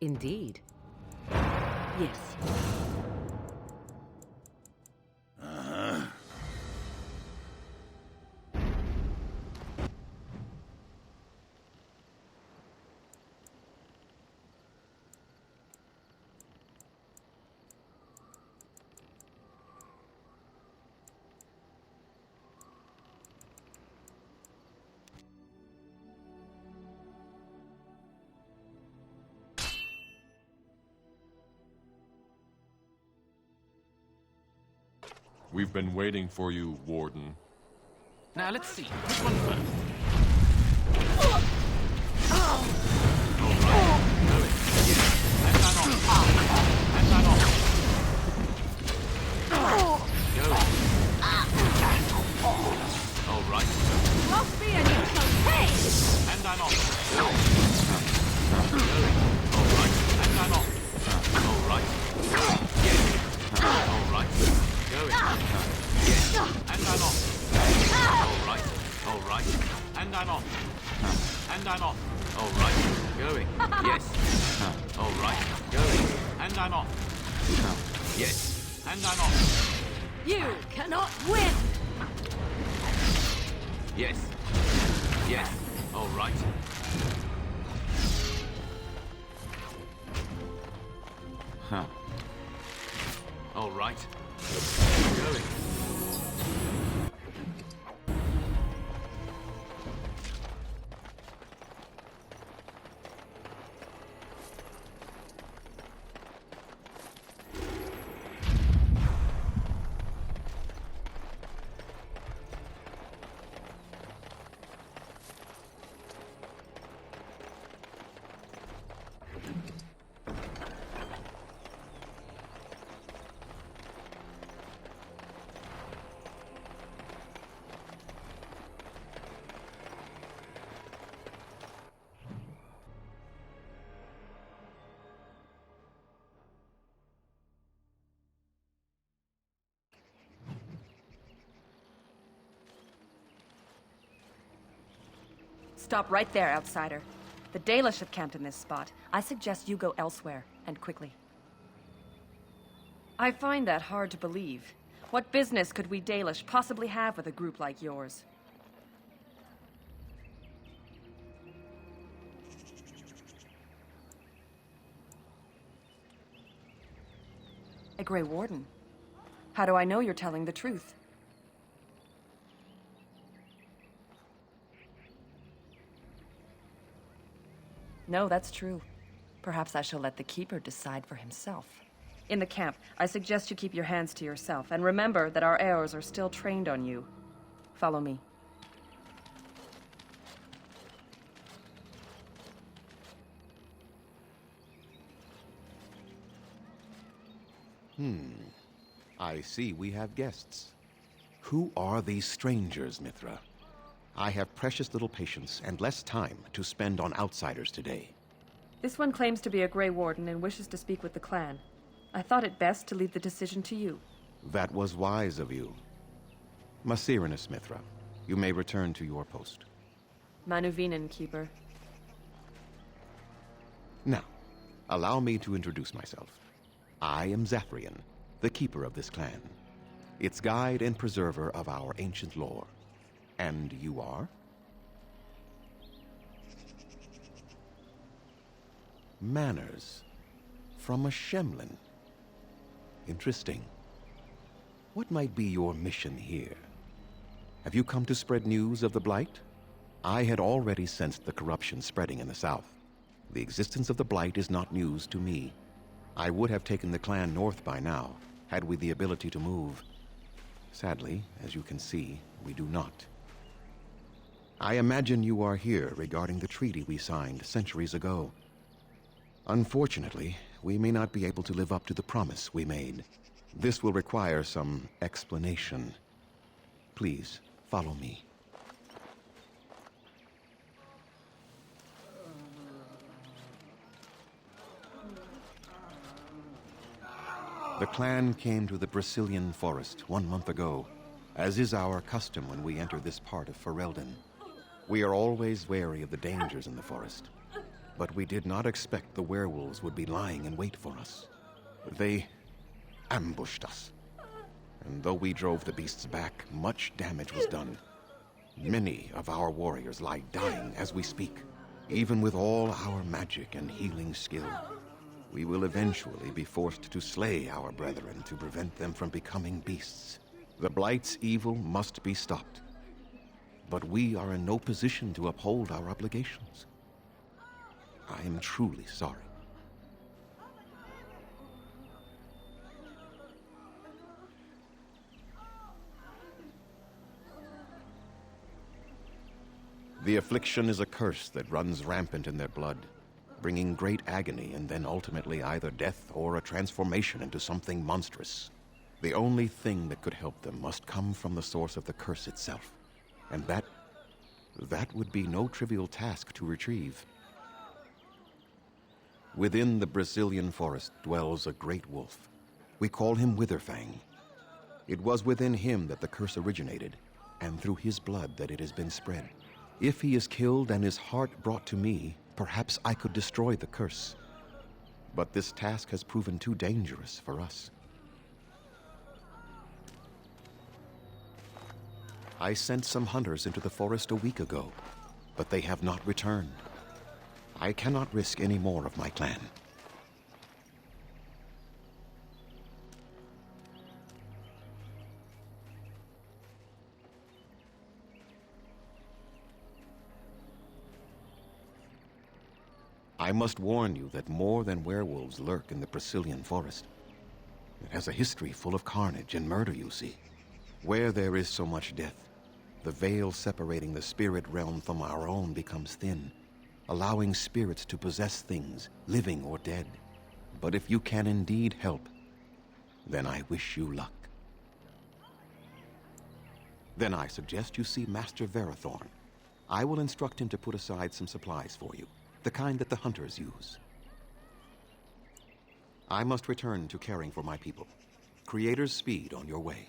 Indeed. Yes. We've been waiting for you, Warden. Now let's see. Which one first? And I'm off. And I'm off. All right. Going. Yes. All right. Going. And I'm off. Yes. And I'm off. You cannot win! Yes. Yes. All right. Huh. All right. Going. Stop right there, outsider. The Dalish have camped in this spot. I suggest you go elsewhere, and quickly. I find that hard to believe. What business could we Dalish possibly have with a group like yours? A Grey Warden? How do I know you're telling the truth? No, that's true. Perhaps I shall let the Keeper decide for himself. In the camp, I suggest you keep your hands to yourself, and remember that our heirs are still trained on you. Follow me. I see we have guests. Who are these strangers, Mithra? I have precious little patience and less time to spend on outsiders today. This one claims to be a Grey Warden and wishes to speak with the clan. I thought it best to leave the decision to you. That was wise of you. Masirinus, Mithra, you may return to your post. Manuvinen, Keeper. Now, allow me to introduce myself. I am Zathrian, the keeper of this clan, its guide and preserver of our ancient lore. And you are? Manners. From a Shemlin. Interesting. What might be your mission here? Have you come to spread news of the Blight? I had already sensed the corruption spreading in the south. The existence of the Blight is not news to me. I would have taken the clan north by now, had we the ability to move. Sadly, as you can see, we do not. I imagine you are here regarding the treaty we signed centuries ago. Unfortunately, we may not be able to live up to the promise we made. This will require some explanation. Please, follow me. The clan came to the Brazilian forest 1 month ago, as is our custom when we enter this part of Ferelden. We are always wary of the dangers in the forest. But we did not expect the werewolves would be lying in wait for us. They ambushed us. And though we drove the beasts back, much damage was done. Many of our warriors lie dying as we speak. Even with all our magic and healing skill, we will eventually be forced to slay our brethren to prevent them from becoming beasts. The Blight's evil must be stopped. But we are in no position to uphold our obligations. I am truly sorry. The affliction is a curse that runs rampant in their blood, bringing great agony and then ultimately either death or a transformation into something monstrous. The only thing that could help them must come from the source of the curse itself. And that would be no trivial task to retrieve. Within the Brazilian forest dwells a great wolf. We call him Witherfang. It was within him that the curse originated, and through his blood that it has been spread. If he is killed and his heart brought to me, perhaps I could destroy the curse. But this task has proven too dangerous for us. I sent some hunters into the forest a week ago, but they have not returned. I cannot risk any more of my clan. I must warn you that more than werewolves lurk in the Brazilian forest. It has a history full of carnage and murder, you see. Where there is so much death, the veil separating the spirit realm from our own becomes thin, allowing spirits to possess things, living or dead. But if you can indeed help, then I wish you luck. Then I suggest you see Master Verathorn. I will instruct him to put aside some supplies for you, the kind that the hunters use. I must return to caring for my people. Creator's speed on your way.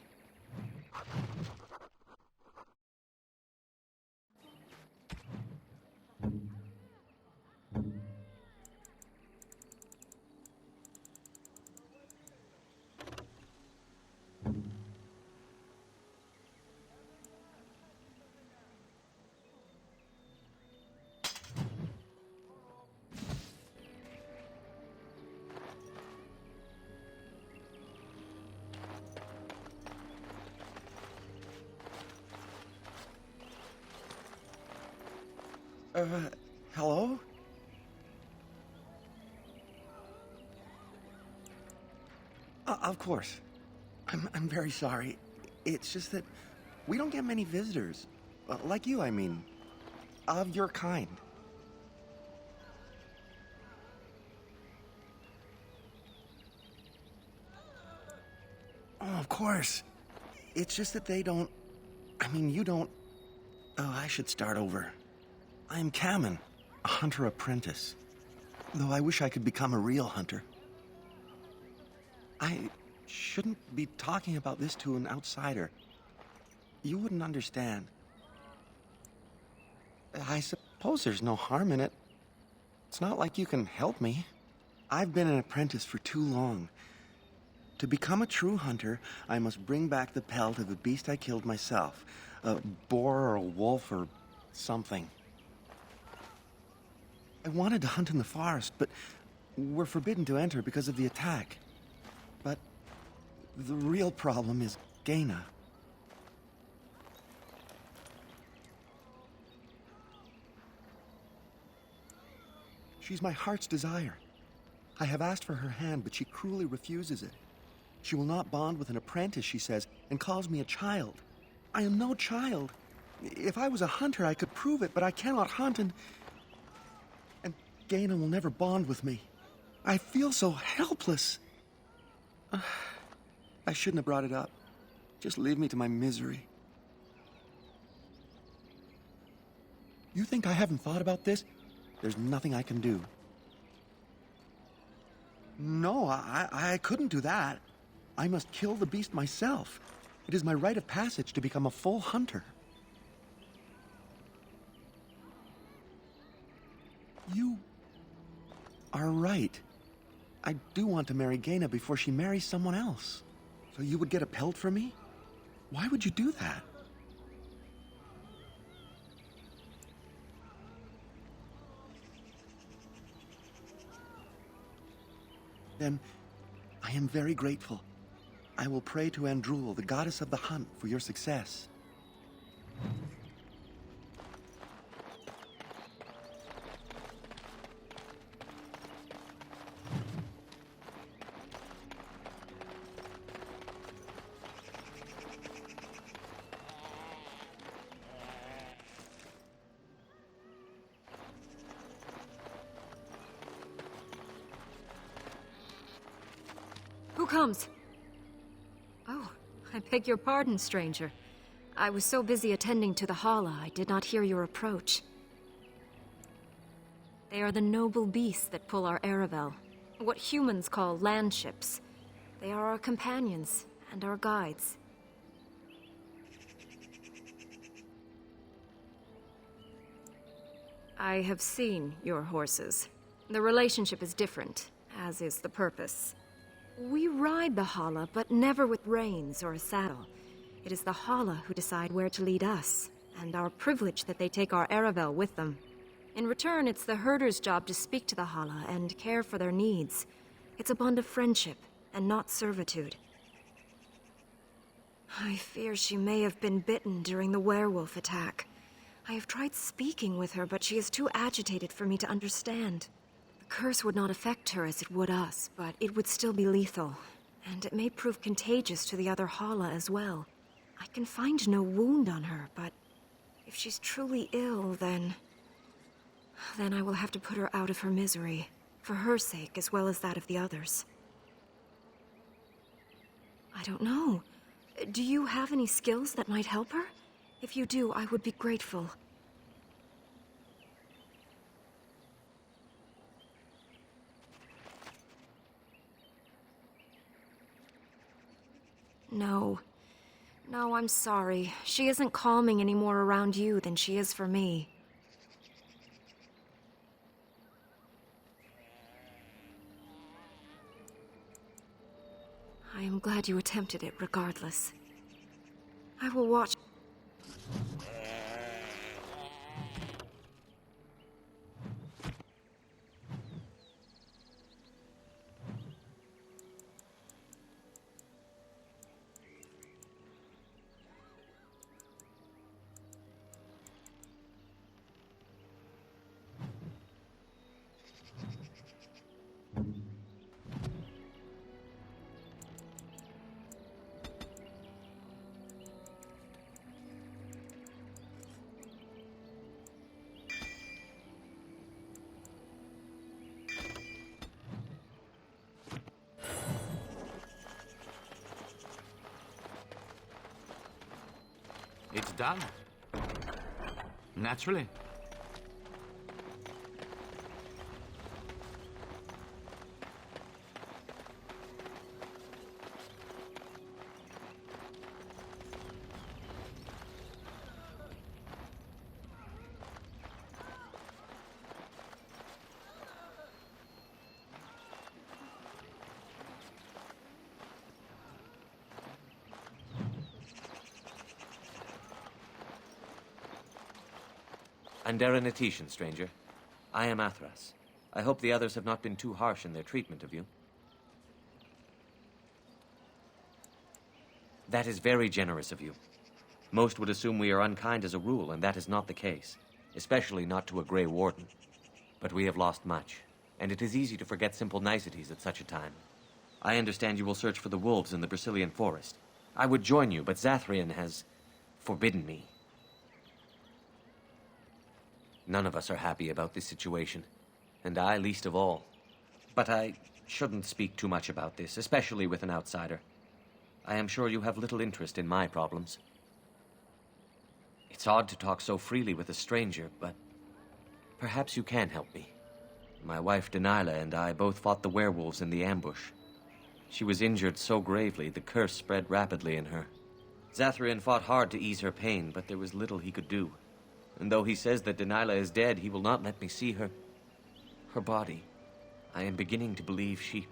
Hello? Of course. I'm very sorry. It's just that we don't get many visitors. Like you, I mean. Of your kind. Oh, of course. It's just that they don't... I mean, you don't... Oh, I should start over. I'm Kamen, a hunter apprentice. Though I wish I could become a real hunter. I shouldn't be talking about this to an outsider. You wouldn't understand. I suppose there's no harm in it. It's not like you can help me. I've been an apprentice for too long. To become a true hunter, I must bring back the pelt of a beast I killed myself. A boar or a wolf or something. I wanted to hunt in the forest, but we're forbidden to enter because of the attack. But the real problem is Gaina. She's my heart's desire. I have asked for her hand, but she cruelly refuses it. She will not bond with an apprentice, she says, and calls me a child. I am no child. If I was a hunter, I could prove it, but I cannot hunt, and Gaina will never bond with me. I feel so helpless. I shouldn't have brought it up. Just leave me to my misery. You think I haven't thought about this? There's nothing I can do. No, I couldn't do that. I must kill the beast myself. It is my rite of passage to become a full hunter. You are right. I do want to marry Gaina before she marries someone else. So you would get a pelt for me? Why would you do that? Then, I am very grateful. I will pray to Andrul, the goddess of the hunt, for your success. Who comes? Oh, I beg your pardon, stranger. I was so busy attending to the Hala, I did not hear your approach. They are the noble beasts that pull our Aravel, what humans call landships. They are our companions and our guides. I have seen your horses. The relationship is different, as is the purpose. We ride the Hala, but never with reins or a saddle. It is the Hala who decide where to lead us, and our privilege that they take our Aravel with them. In return, it's the herder's job to speak to the Hala and care for their needs. It's a bond of friendship, and not servitude. I fear she may have been bitten during the werewolf attack. I have tried speaking with her, but she is too agitated for me to understand. The curse would not affect her as it would us, but it would still be lethal. And it may prove contagious to the other Hala as well. I can find no wound on her, but if she's truly ill, then I will have to put her out of her misery, for her sake as well as that of the others. I don't know. Do you have any skills that might help her? If you do, I would be grateful. No. No, I'm sorry. She isn't calming any more around you than she is for me. I am glad you attempted it regardless. I will watch. It's done. Naturally. Andera Natishan, stranger. I am Athras. I hope the others have not been too harsh in their treatment of you. That is very generous of you. Most would assume we are unkind as a rule, and that is not the case, especially not to a Grey Warden. But we have lost much, and it is easy to forget simple niceties at such a time. I understand you will search for the wolves in the Brazilian forest. I would join you, but Zathrian has forbidden me. None of us are happy about this situation, and I least of all. But I shouldn't speak too much about this, especially with an outsider. I am sure you have little interest in my problems. It's odd to talk so freely with a stranger, but perhaps you can help me. My wife Denilah and I both fought the werewolves in the ambush. She was injured so gravely, the curse spread rapidly in her. Zathrian fought hard to ease her pain, but there was little he could do. And though he says that Denilah is dead, he will not let me see her body. I am beginning to believe she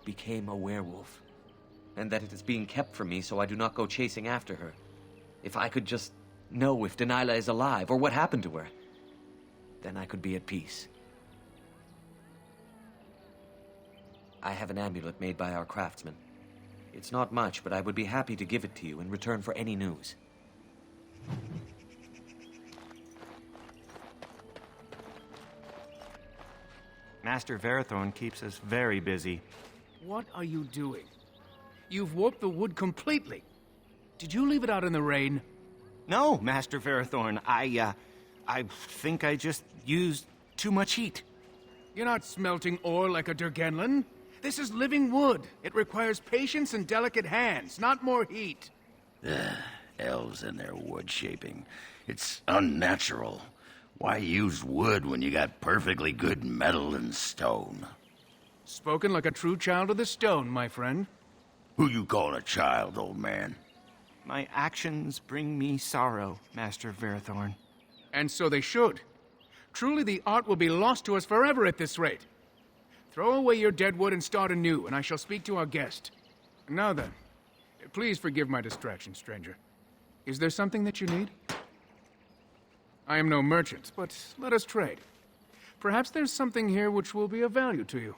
became a werewolf, and that it is being kept from me so I do not go chasing after her. If I could just know if Delilah is alive, or what happened to her, then I could be at peace. I have an amulet made by our craftsman. It's not much, but I would be happy to give it to you in return for any news. Master Verathorn keeps us very busy. What are you doing? You've warped the wood completely. Did you leave it out in the rain? No, Master Verathorn, I think I just used too much heat. You're not smelting ore like a Durgenlin. This is living wood. It requires patience and delicate hands, not more heat. Elves and their wood shaping. It's unnatural. Why use wood when you got perfectly good metal and stone? Spoken like a true child of the stone, my friend. Who you calling a child, old man? My actions bring me sorrow, Master Verathorn. And so they should. Truly the art will be lost to us forever at this rate. Throw away your dead wood and start anew, and I shall speak to our guest. Now then, please forgive my distraction, stranger. Is there something that you need? I am no merchant, but let us trade. Perhaps there's something here which will be of value to you.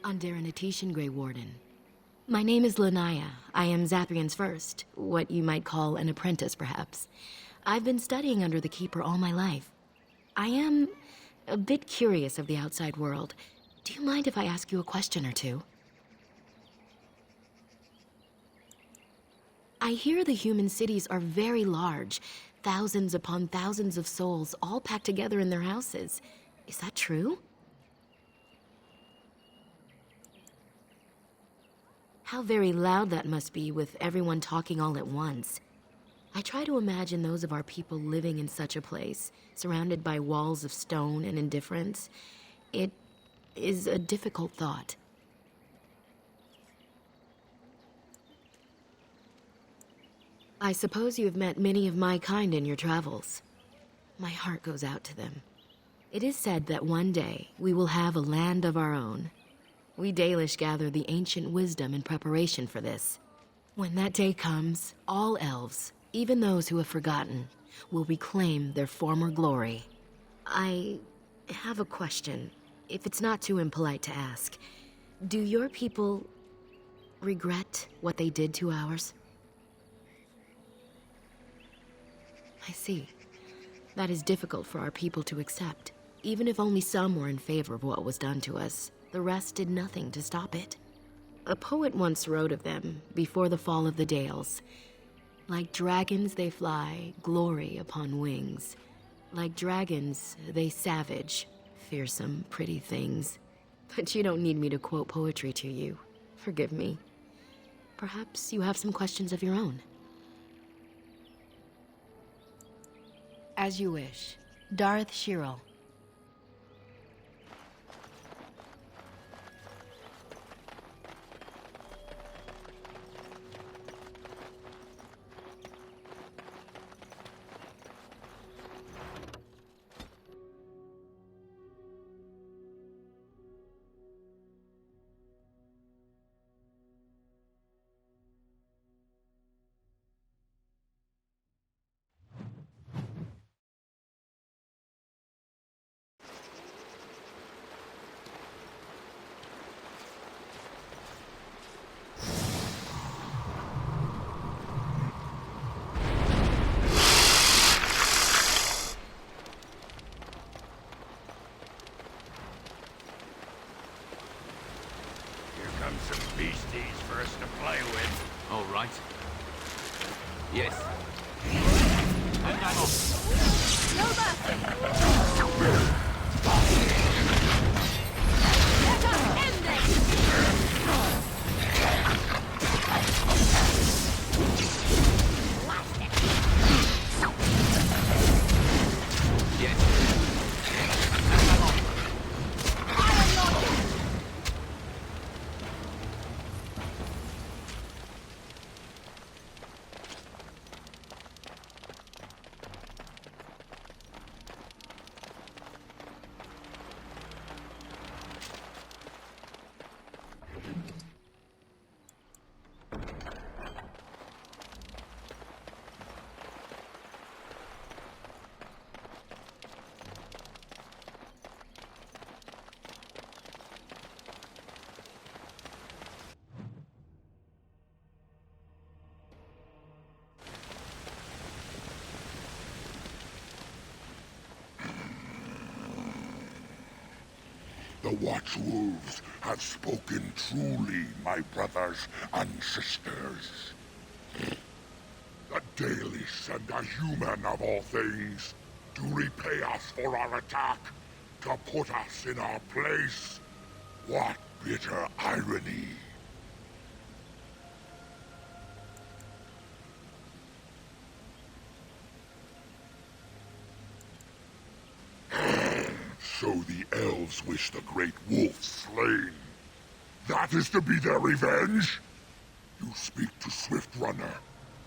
Under an Atishan Grey Warden. My name is Lanaya. I am Zathrian's first, what you might call an apprentice, perhaps. I've been studying under the Keeper all my life. I am a bit curious of the outside world. Do you mind if I ask you a question or two? I hear the human cities are very large, thousands upon thousands of souls all packed together in their houses. Is that true? How very loud that must be with everyone talking all at once. I try to imagine those of our people living in such a place, surrounded by walls of stone and indifference. It is a difficult thought. I suppose you have met many of my kind in your travels. My heart goes out to them. It is said that one day we will have a land of our own. We Dalish gather the ancient wisdom in preparation for this. When that day comes, all elves, even those who have forgotten, will reclaim their former glory. I have a question, if it's not too impolite to ask. Do your people regret what they did to ours? I see. That is difficult for our people to accept. Even if only some were in favor of what was done to us, the rest did nothing to stop it. A poet once wrote of them, before the fall of the Dales. Like dragons they fly, glory upon wings. Like dragons, they savage, fearsome, pretty things. But you don't need me to quote poetry to you. Forgive me. Perhaps you have some questions of your own. As you wish. Darth Shirel. Some beasties for us to play with. All right. Yes. And I'm off. No mercy! Let us end this! Blast it! Yes. And I'm off. Iron Lord! The Watchwolves have spoken truly, my brothers and sisters. The Dalish and the human of all things, to repay us for our attack, to put us in our place. What bitter irony. So the elves wish the great wolf slain. That is to be their revenge? You speak to Swift Runner.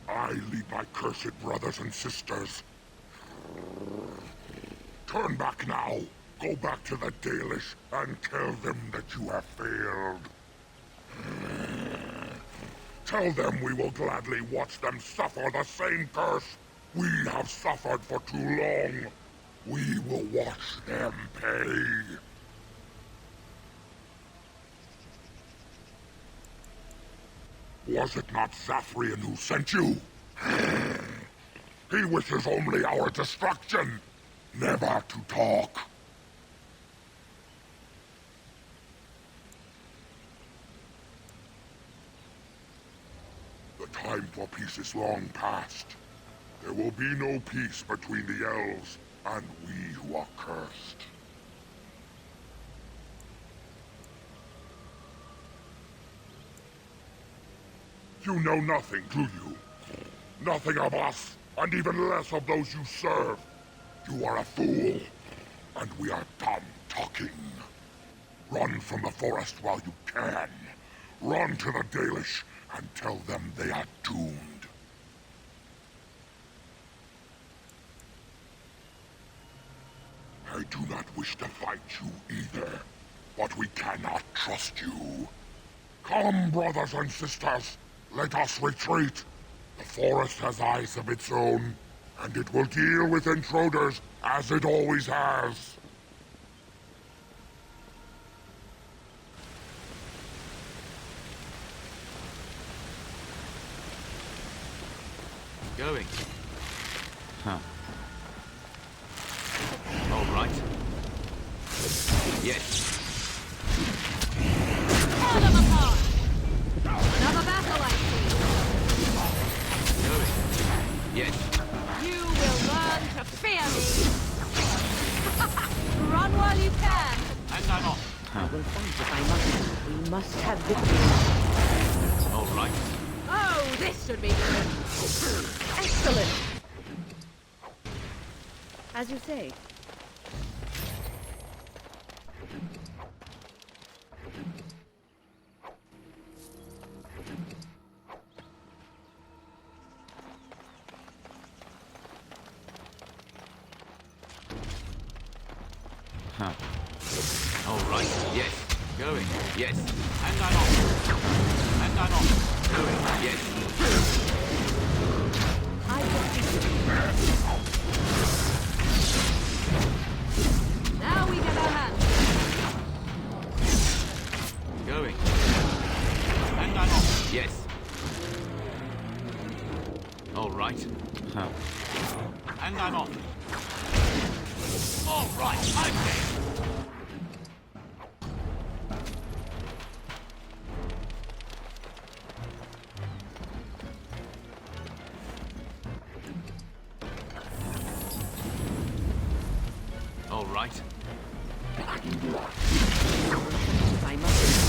I lead my cursed brothers and sisters. Turn back now. Go back to the Dalish and tell them that you have failed. Tell them we will gladly watch them suffer the same curse we have suffered for too long. We will watch them pay. Was it not Zafrian who sent you? He wishes only our destruction, never to talk. The time for peace is long past. There will be no peace between the elves and we who are cursed. You know nothing, do you? Nothing of us, and even less of those you serve. You are a fool, and we are done talking. Run from the forest while you can. Run to the Dalish and tell them they are doomed. I do not wish to fight you either, but we cannot trust you. Come, brothers and sisters, let us retreat. The forest has eyes of its own, and it will deal with intruders as it always has. Going. Huh. All right. Yes. Tear them apart! Another battle, I see. Going. Yes. You will learn to fear me. Run while you can. And I'm off. I will fight if I must. We must have victory. All right. Oh, this should be good. Excellent. As you say. Huh. All right. Yes. Going. Yes. And I'm off. And I'm off. Going. Yes. Now we get our hands. Going. And I'm off. Yes. All right. Huh. And I'm off. All right. I'm there. All right. I must.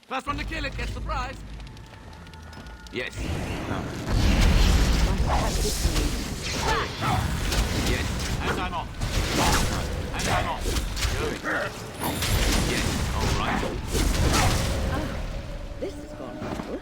First one to kill it gets the prize. Yes. Yes. And I'm off. And I'm off. Going. Yes. All right. This has gone well.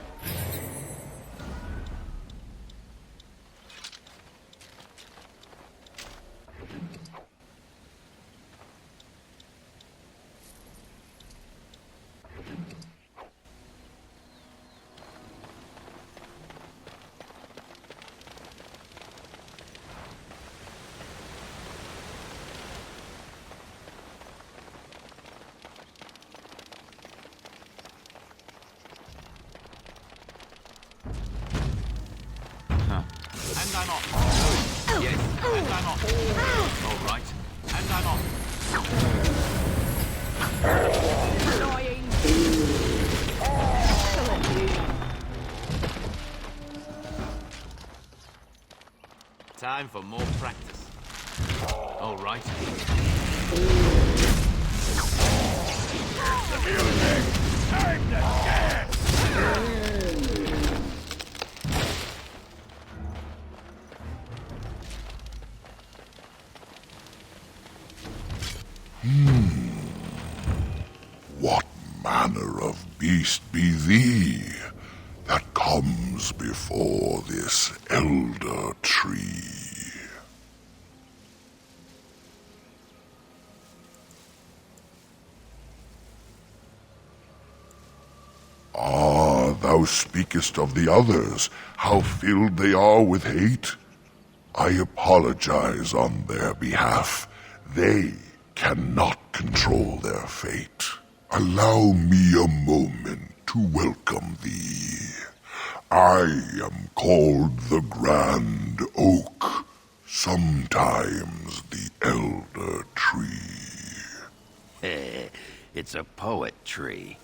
And I'm off. Yes, and I'm off. All right, and I'm off. Annoying. Time for more practice. All right. The music! Time to dance! What manner of beast be thee that comes before this elder tree? Ah, thou speakest of the others, how filled they are with hate? I apologize on their behalf. They cannot control their fate. Allow me a moment to welcome thee. I am called the Grand Oak, sometimes the Elder Tree. It's a poet tree.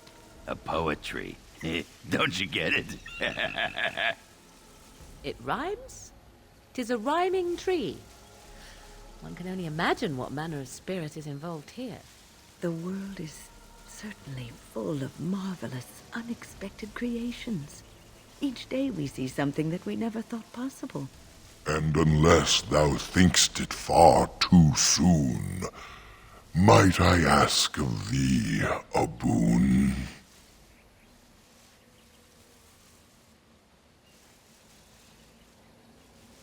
A poetry. Don't you get it? It rhymes? 'Tis a rhyming tree. One can only imagine what manner of spirit is involved here. The world is certainly full of marvelous, unexpected creations. Each day we see something that we never thought possible. And unless thou think'st it far too soon, might I ask of thee a boon?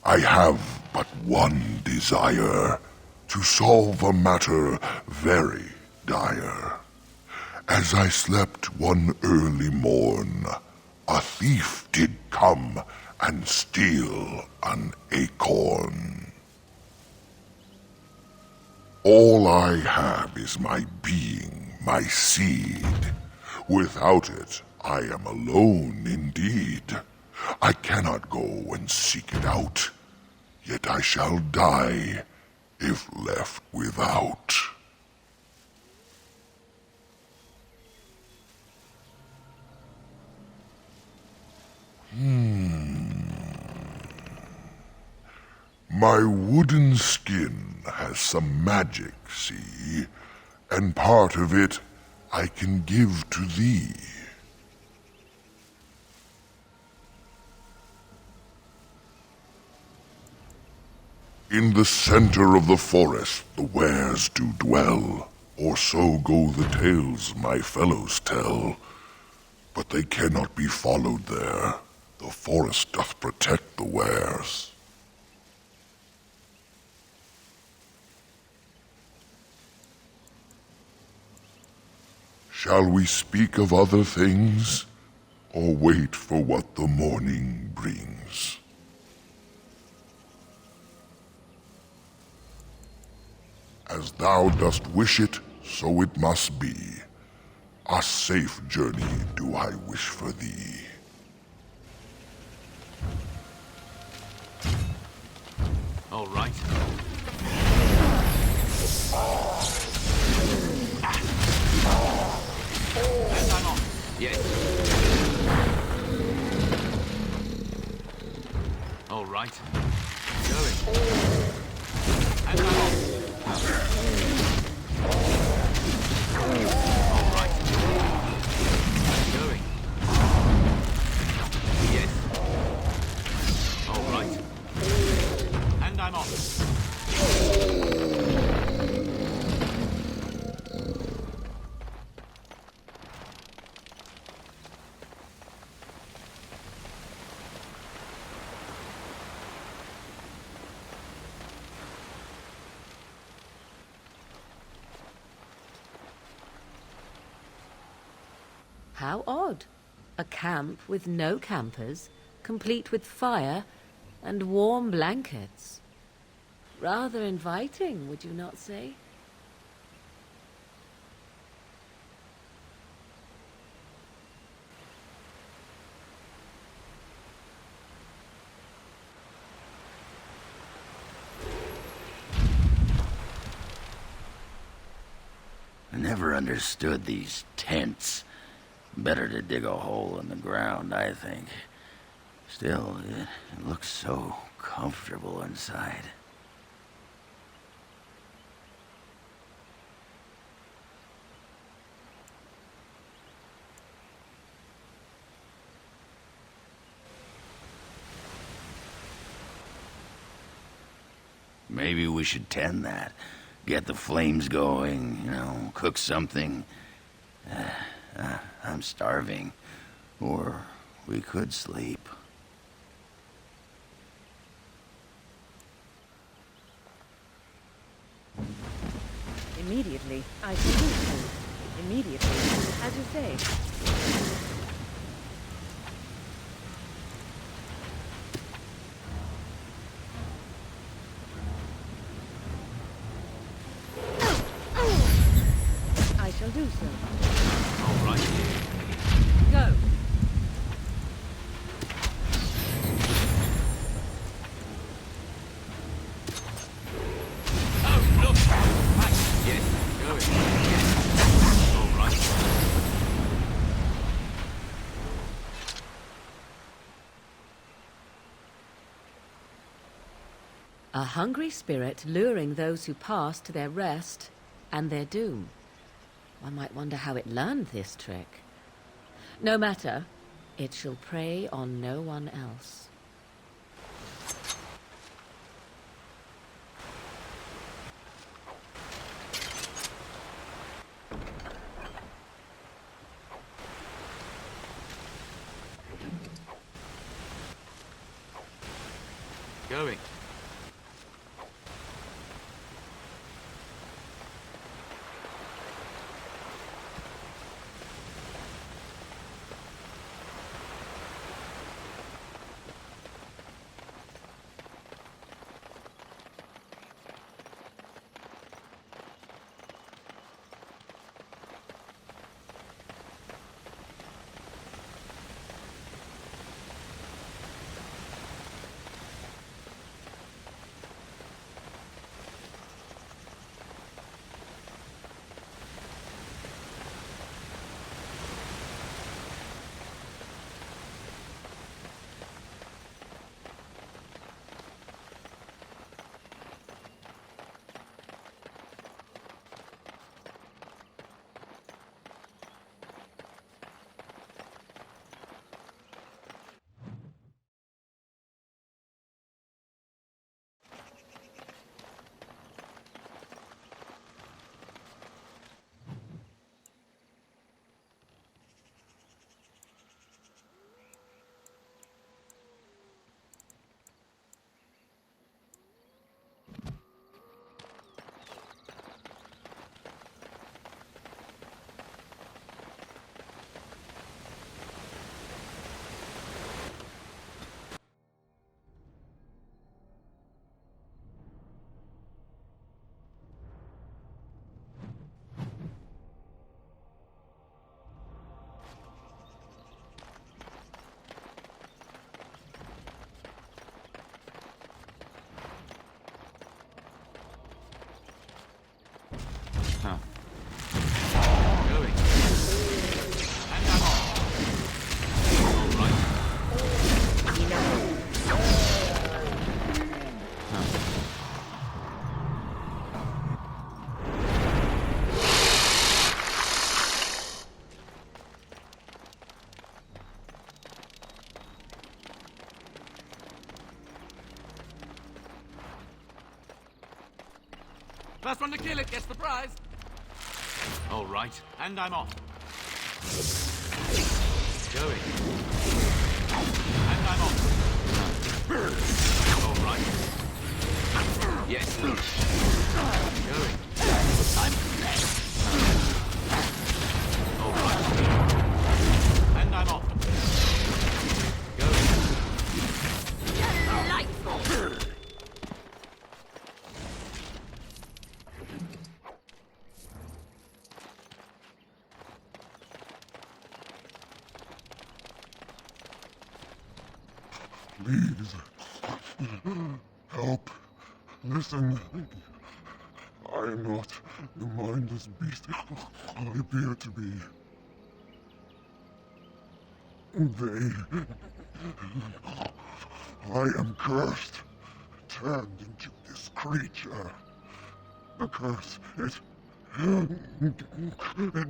I have but one desire, to solve a matter very dire. As I slept one early morn, a thief did come and steal an acorn. All I have is my being, my seed. Without it, I am alone indeed. I cannot go and seek it out, yet I shall die if left without. My wooden skin has some magic, see, and part of it I can give to thee. In the center of the forest the wares do dwell, or so go the tales my fellows tell. But they cannot be followed there. The forest doth protect the wares. Shall we speak of other things, or wait for what the morning brings? As thou dost wish it, so it must be. A safe journey do I wish for thee. All right. And I'm off. Yes. All right. Going. And I'm off. All right. Going. Yes. All right. And I'm off. How odd. A camp with no campers, complete with fire and warm blankets. Rather inviting, would you not say? never understood these tents. Better to dig a hole in the ground, I think. Still, it looks so comfortable inside. Maybe we should tend that. Get the flames going, you know, cook something. I'm starving. Or we could sleep. Immediately, I shall do so. Immediately, as you say. I shall do so. All right. Go. Oh, look! Right. Yes, going. Yes. All right. A hungry spirit luring those who pass to their rest and their doom. One might wonder how it learned this trick. No matter, it shall prey on no one else. Going. Huh. Going. And I'm off. All right. First one to kill it gets the prize. All right, and I'm off. Going. And I'm off. All right. Yes. Going. I'm next. All right. And I'm off. Going. Delightful. Please. Help. Listen. I am not the mindless beast I appear to be. I am cursed, turned into this creature. The curse, it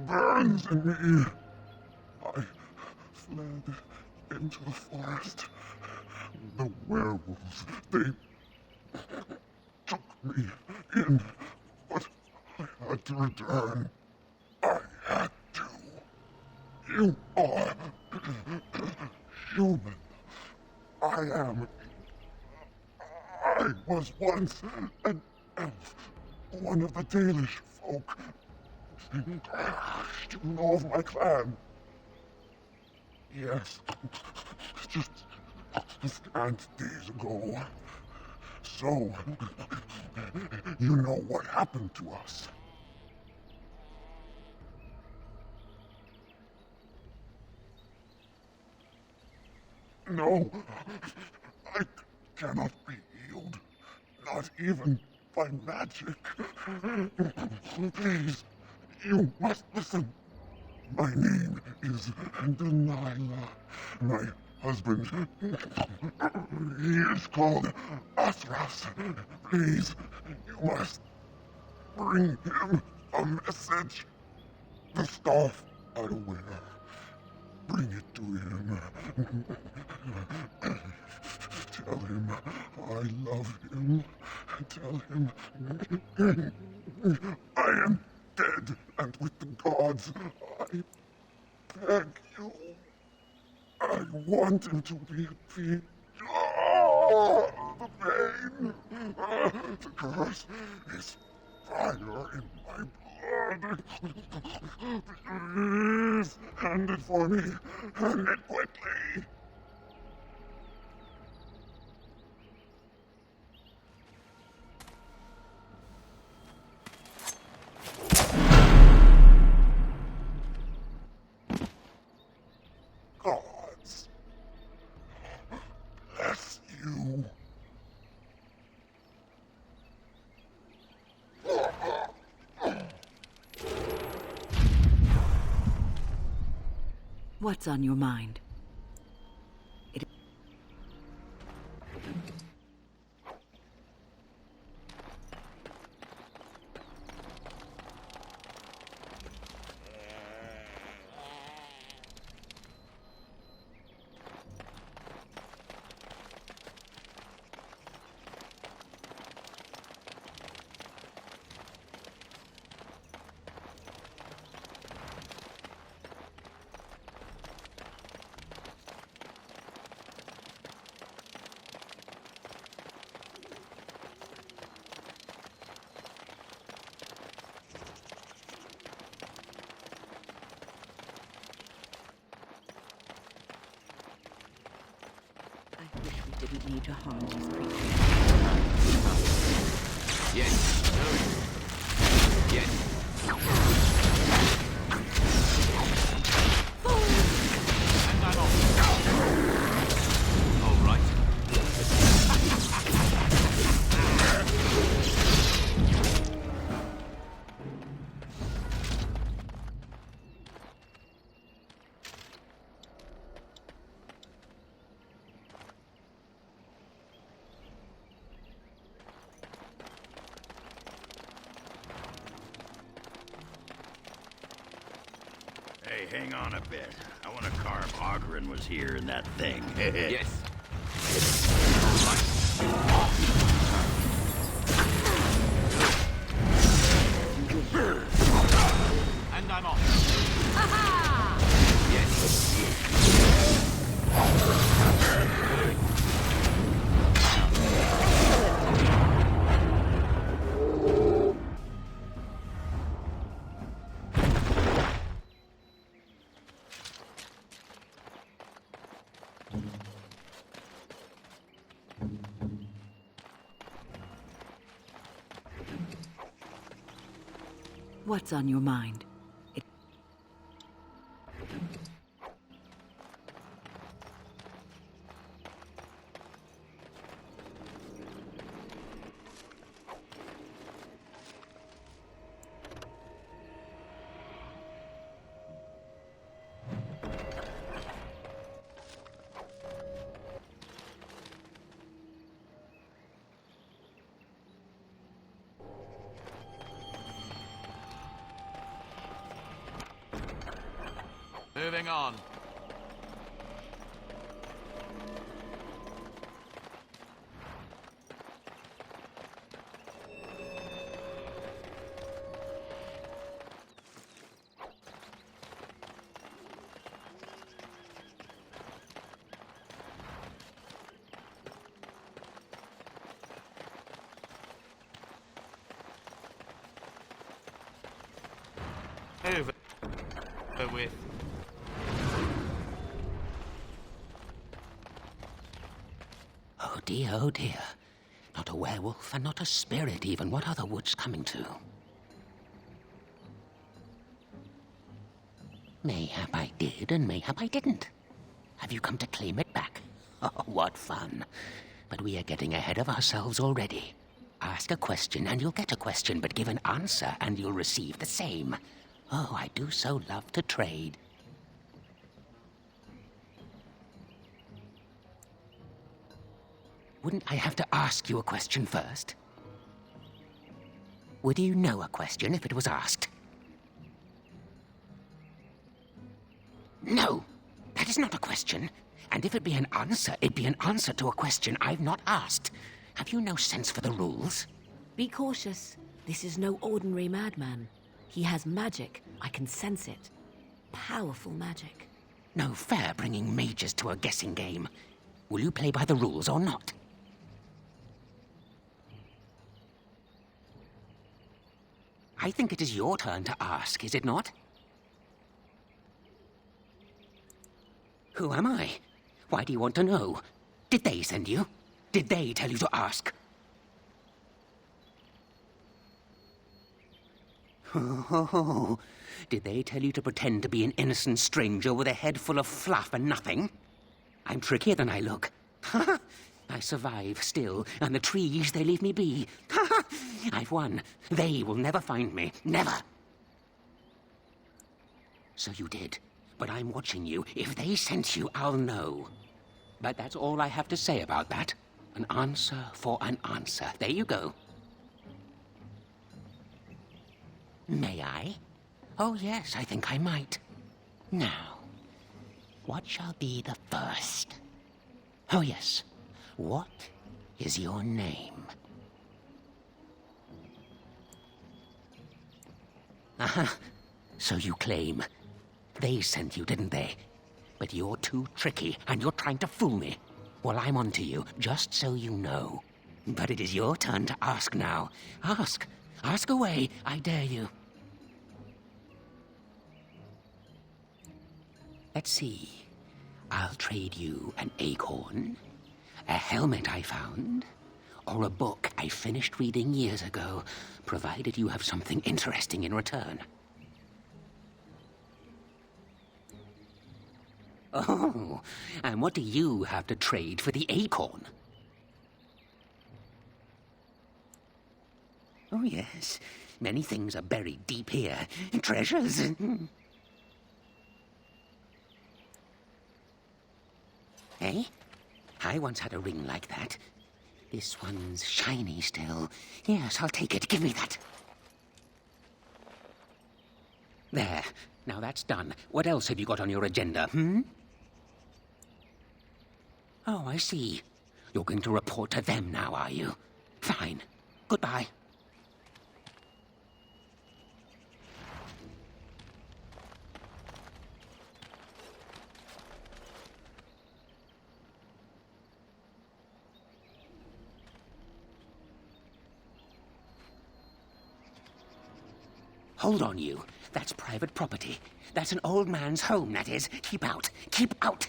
burns in me. I fled into the forest. The werewolves, they took me in, but I had to return. I had to. You are human. I was once an elf, one of the Dalish folk. Do you know of my clan? Yes, just scant days ago. So, you know what happened to us. No, I cannot be healed. Not even by magic. Please, you must listen. My name is Delilah. My husband, he is called Asras. Please, you must bring him a message. The staff I wear. Bring it to him. Tell him I love him. Tell him I am dead and with the gods. I beg you. I want him to be at peace. Oh, the pain. The curse is fire in my blood. Please, hand it for me. Hand it quickly. Gods, bless you. What's on your mind? I wish we didn't need to harm these creatures. Yes. No. Yes. And I'm off. All right. Hey, hang on a bit. I want to carve Ogren was here in that thing. Yes. And I'm off. Ha-ha! Yes. What's on your mind? moving on. Over with. Oh dear, oh dear. Not a werewolf and not a spirit even. What are the woods coming to? Mayhap I did and mayhap I didn't. Have you come to claim it back? Oh, what fun. But we are getting ahead of ourselves already. Ask a question and you'll get a question, but give an answer and you'll receive the same. Oh, I do so love to trade. Wouldn't I have to ask you a question first? Would you know a question if it was asked? No, that is not a question. And if it be an answer, it'd be an answer to a question I've not asked. Have you no sense for the rules? Be cautious. This is no ordinary madman. He has magic. I can sense it. Powerful magic. No fair bringing mages to a guessing game. Will you play by the rules or not? I think it is your turn to ask, is it not? Who am I? Why do you want to know? Did they send you? Did they tell you to ask? Oh, did they tell you to pretend to be an innocent stranger with a head full of fluff and nothing? I'm trickier than I look. I survive still, and the trees, they leave me be. I've won. They will never find me. Never. So you did. But I'm watching you. If they sent you, I'll know. But that's all I have to say about that. An answer for an answer. There you go. May I? Oh, yes, I think I might. Now, what shall be the first? Oh, yes. What is your name? Aha. So you claim. They sent you, didn't they? But you're too tricky, and you're trying to fool me. Well, I'm on to you, just so you know. But it is your turn to ask now. Ask. Ask away, I dare you. Let's see. I'll trade you an acorn, a helmet I found, or a book I finished reading years ago, provided you have something interesting in return. Oh, and what do you have to trade for the acorn? Oh, yes. Many things are buried deep here. Treasures. Eh? I once had a ring like that. This one's shiny still. Yes, I'll take it. Give me that. There. Now that's done. What else have you got on your agenda, Oh, I see. You're going to report to them now, are you? Fine. Goodbye. Hold on, you. That's private property. That's an old man's home, that is. Keep out. Keep out.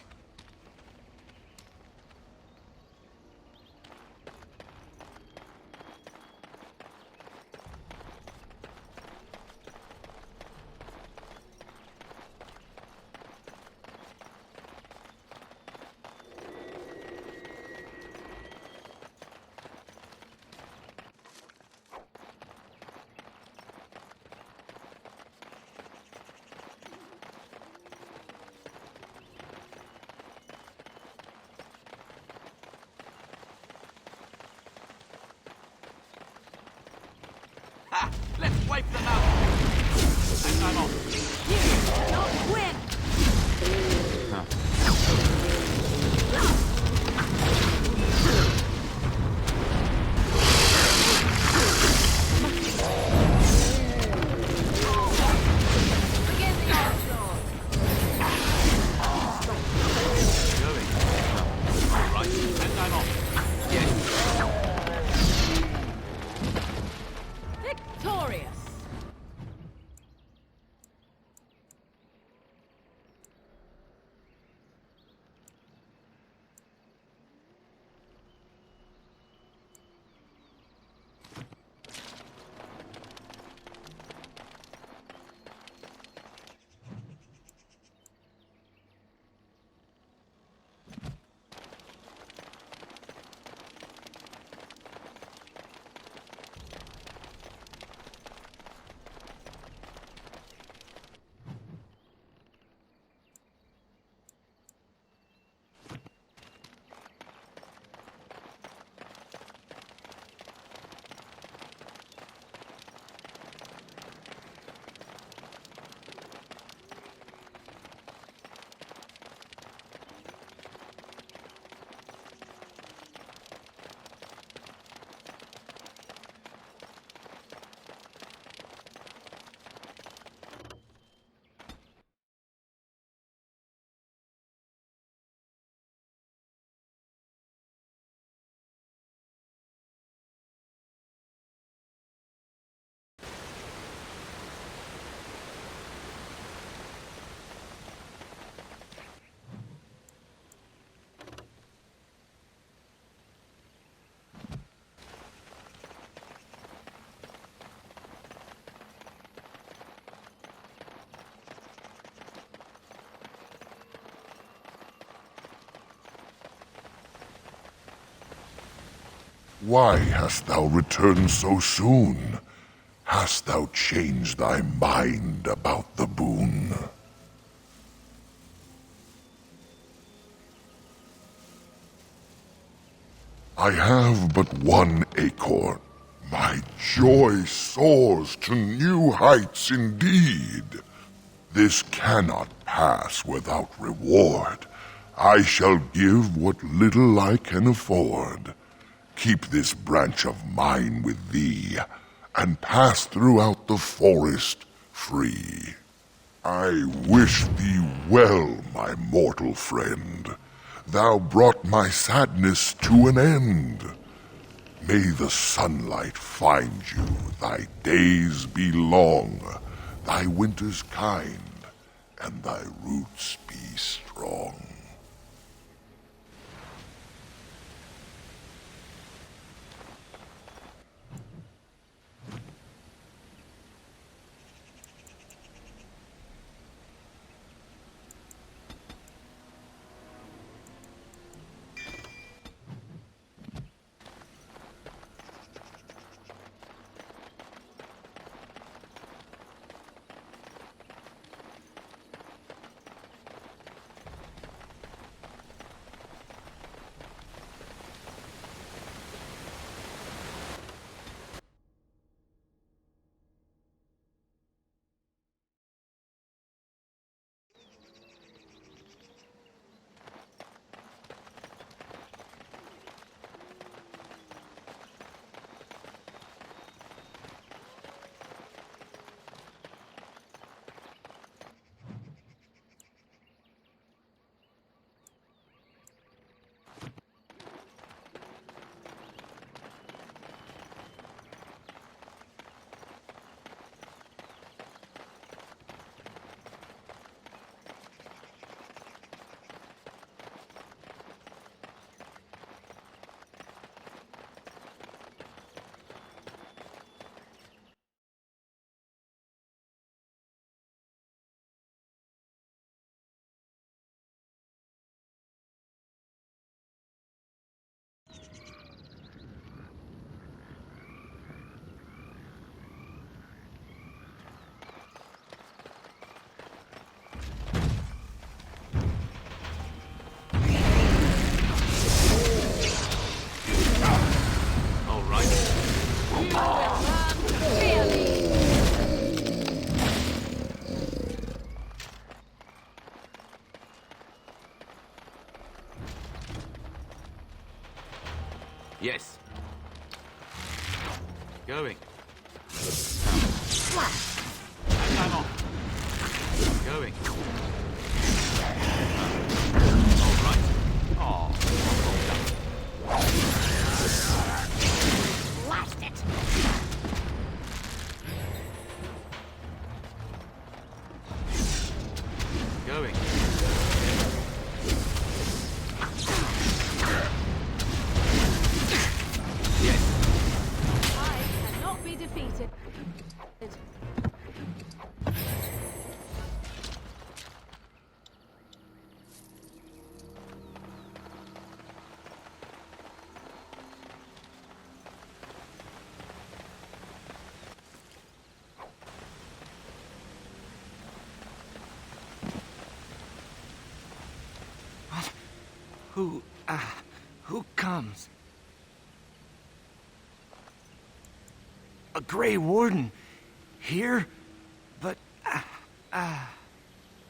Let's wipe them out. And I'm off. You cannot win! Victorious! Why hast thou returned so soon? Hast thou changed thy mind about the boon? I have but one acorn. My joy soars to new heights indeed. This cannot pass without reward. I shall give what little I can afford. Keep this branch of mine with thee, and pass throughout the forest free. I wish thee well, my mortal friend. Thou brought my sadness to an end. May the sunlight find you, thy days be long, thy winters kind, and thy roots be strong. Yes. Going. Flash. And I'm off. Going. All right. Oh, Blast it. going. I cannot be defeated. Who comes? A Grey Warden? Here? But,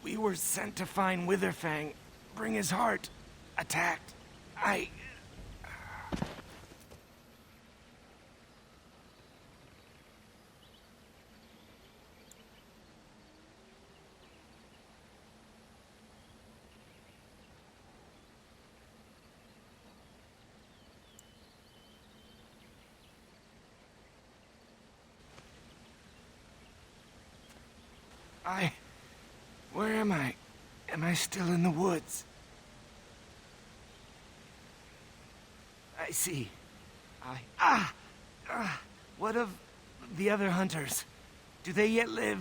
we were sent to find Witherfang, bring his heart, attacked. Where am I? Am I still in the woods? I see. What of the other hunters? Do they yet live?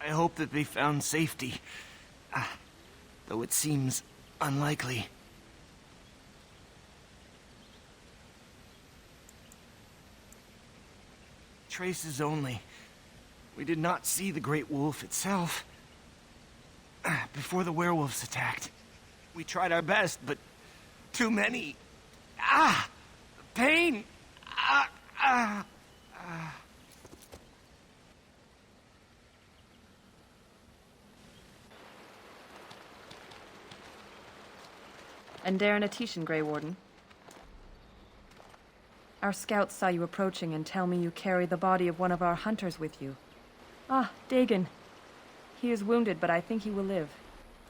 I hope that they found safety. Though it seems unlikely. Traces only. We did not see the great wolf itself. Before the werewolves attacked. We tried our best, but too many. Pain! And Darren Atishan, Grey Warden. Our scouts saw you approaching and tell me you carry the body of one of our hunters with you. Dagon. He is wounded, but I think he will live.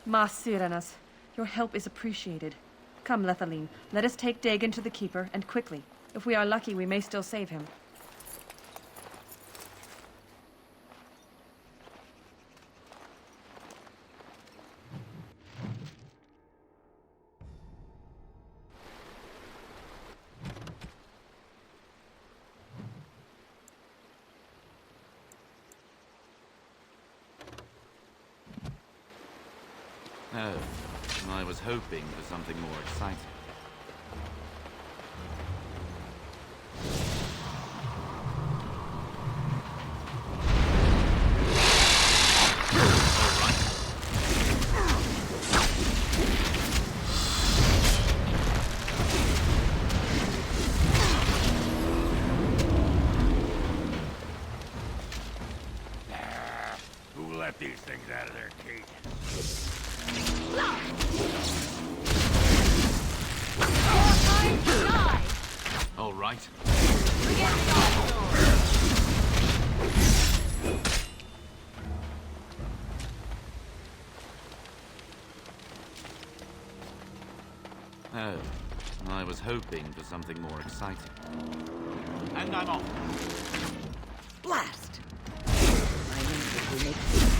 Ma Siranas, your help is appreciated. Come, Lethaline, let us take Dagon to the Keeper, and quickly. If we are lucky, we may still save him. Oh, I was hoping for something more exciting. Who let these things out of their cage? All right. Oh, I was hoping for something more exciting. And I'm off. Blast! My input will make sense.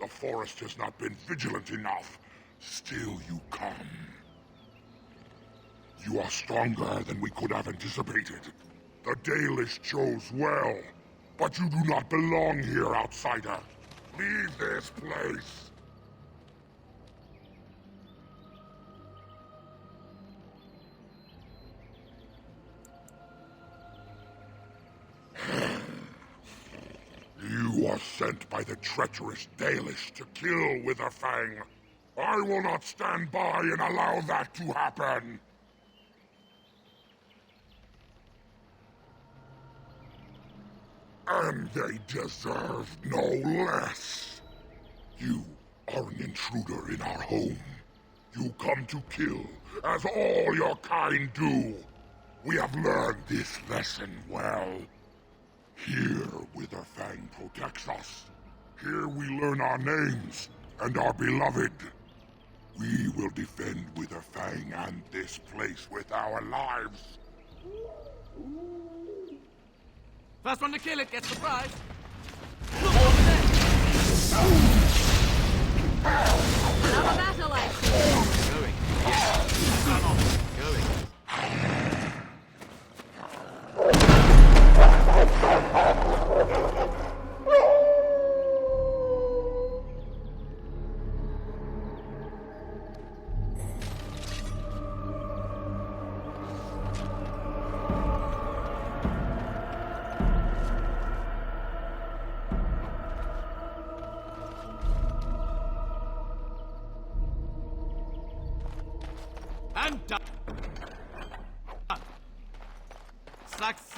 The forest has not been vigilant enough. Still you come. You are stronger than we could have anticipated. The Dalish chose well, but you do not belong here, outsider. Leave this place. You are sent by the treacherous Dalish to kill Witherfang. I will not stand by and allow that to happen. And they deserve no less. You are an intruder in our home. You come to kill, as all your kind do. We have learned this lesson well. Here, Witherfang protects us. Here we learn our names and are beloved. We will defend Witherfang and this place with our lives. First one to kill it gets the prize. Another battle I see. Going. Yes. I'm off. Going. And done. Success.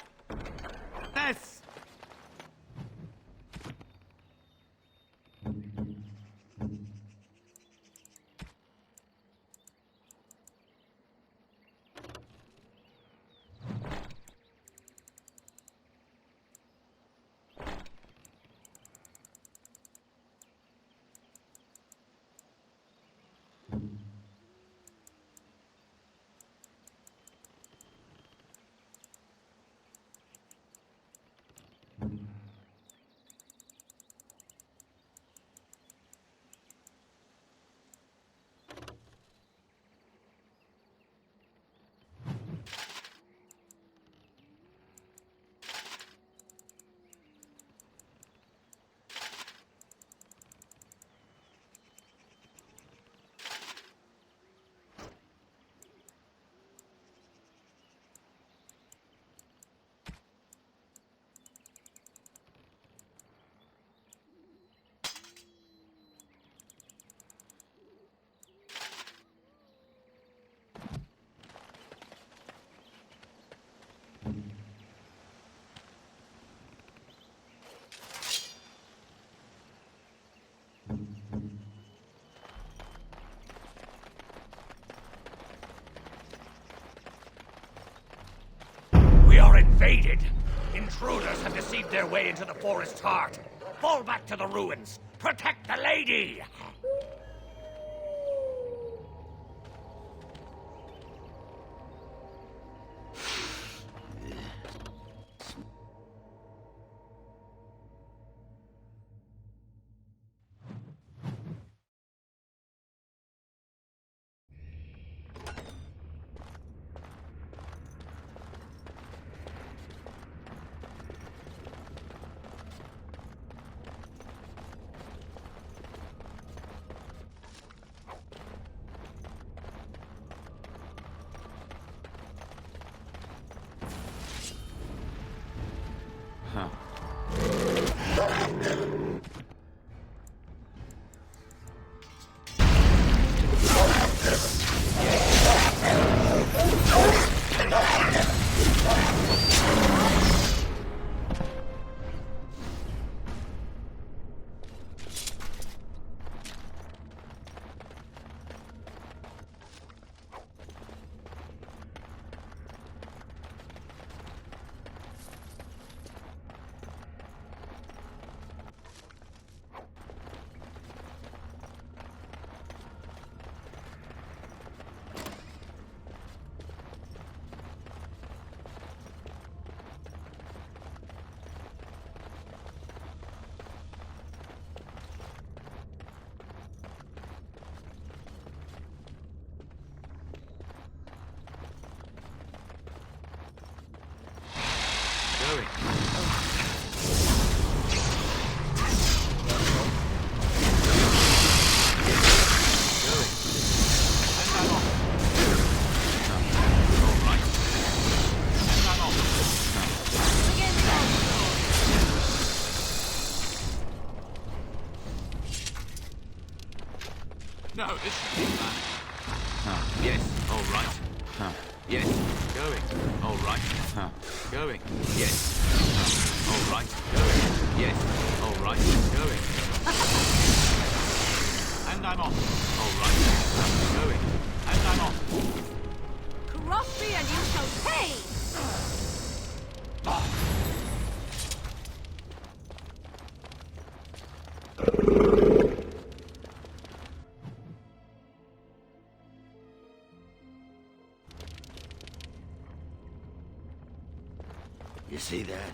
We are invaded! Intruders have deceived their way into the forest's heart. Fall back to the ruins. Protect the lady! Yes, all right. Yes, going. All right. Going. Yes. All right. Going. Yes. All right. Going. And I'm off. All right. Going. And I'm off. Cross me and you shall pay! You see that?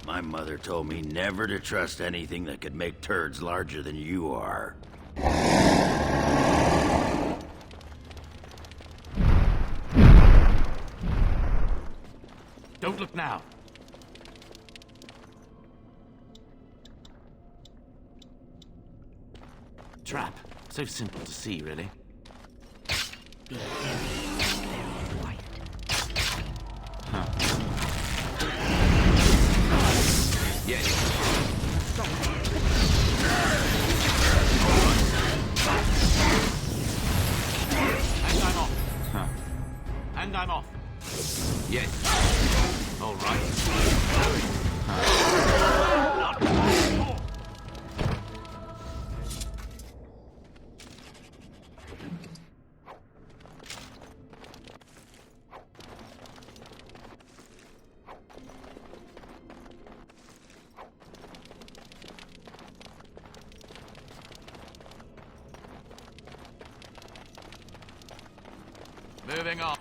My mother told me never to trust anything that could make turds larger than you are. Don't look now. Trap. So simple to see, really. Be very quiet. Yes. And I'm off. And I'm off. Yes. All right. Moving on.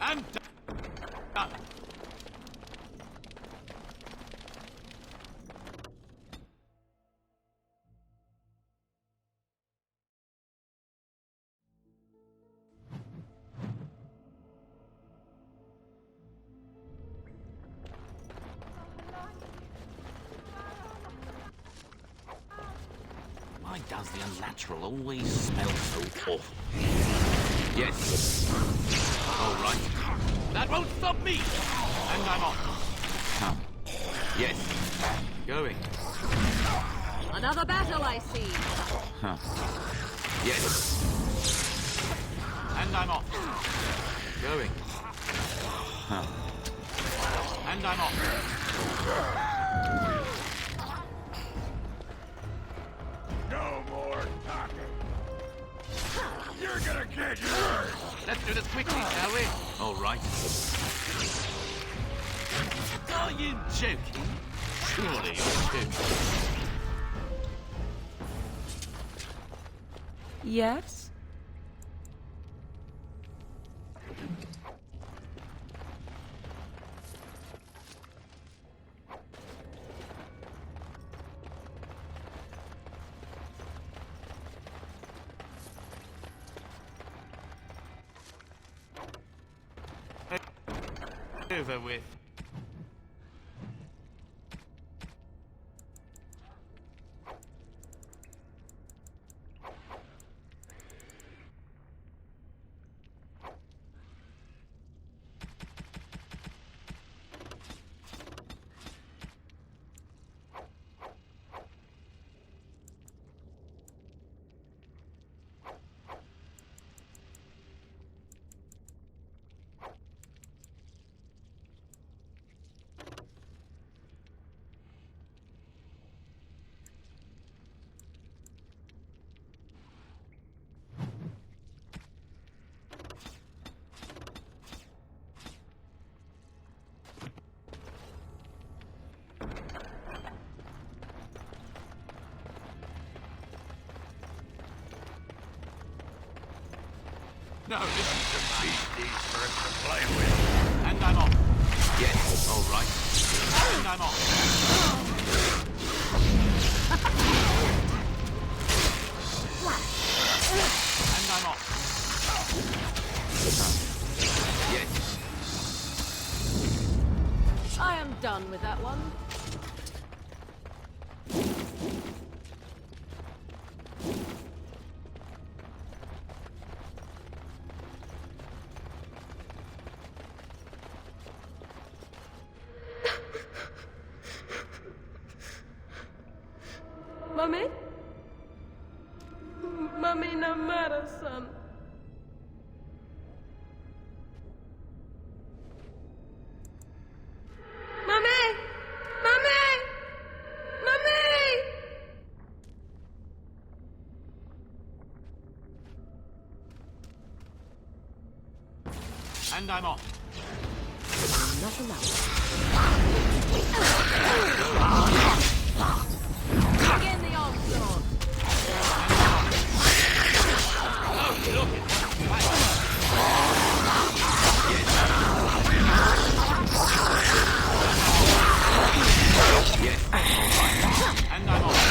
And done. Why does the unnatural always smells so awful. Yes. All right. That won't stop me. And I'm off. Yes. Going. Another battle, I see. Yes. And I'm off. Going. And I'm off. No more talking. You're gonna get yours. Let's do this quickly, shall we? All right. Are you joking? Surely you're joking. Yes? Over with. No, this is just these for us to play with. And I'm off. Yes, all right. And I'm off. And I'm off. Yes. I am done with that one. Mummy? Mummy, no matter, son. Mummy! Mummy! Mummy! And I'm off. Not allowed. Begin the onslaught. Oh, look at that. Yes. And I'm off.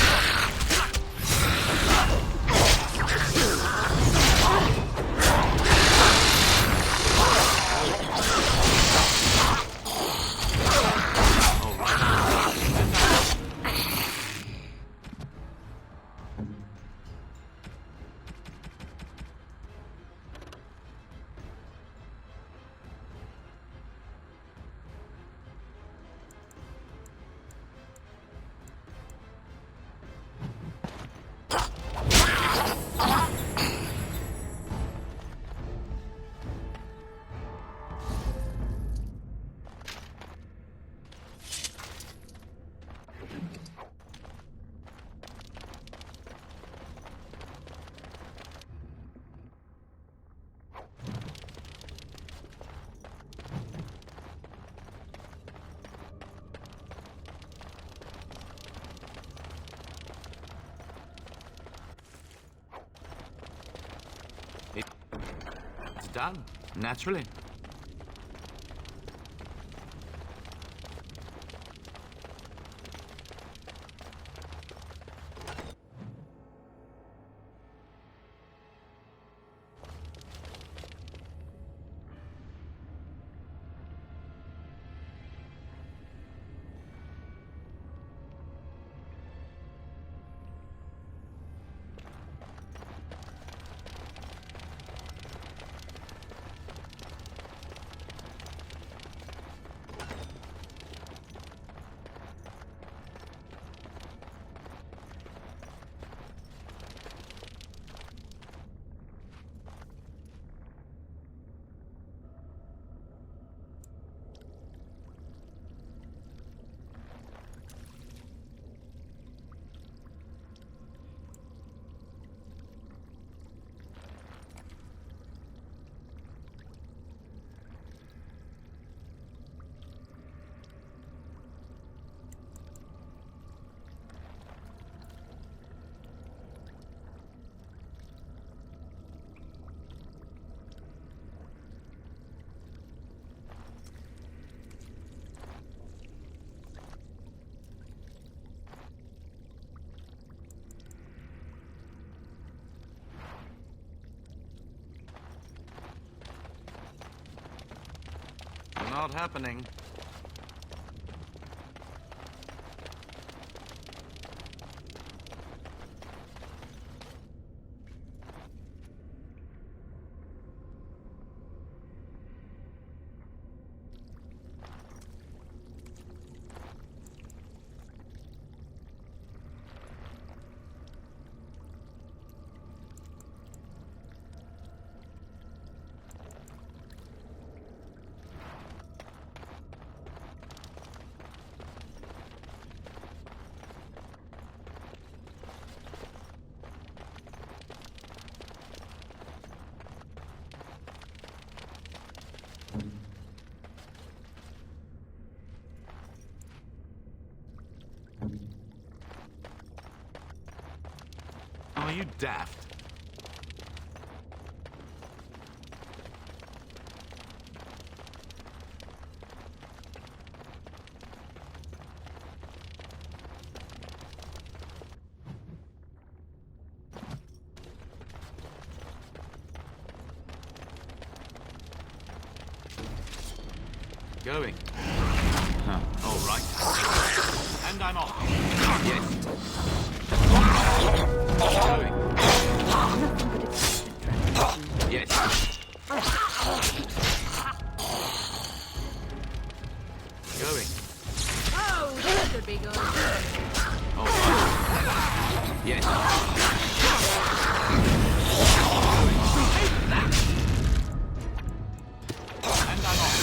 It's done, naturally. Not happening. Are you daft? Going. All right. And I'm off. Yes. Going. Yes. Going. Oh, this could be good. All right. Yes. And I'm off.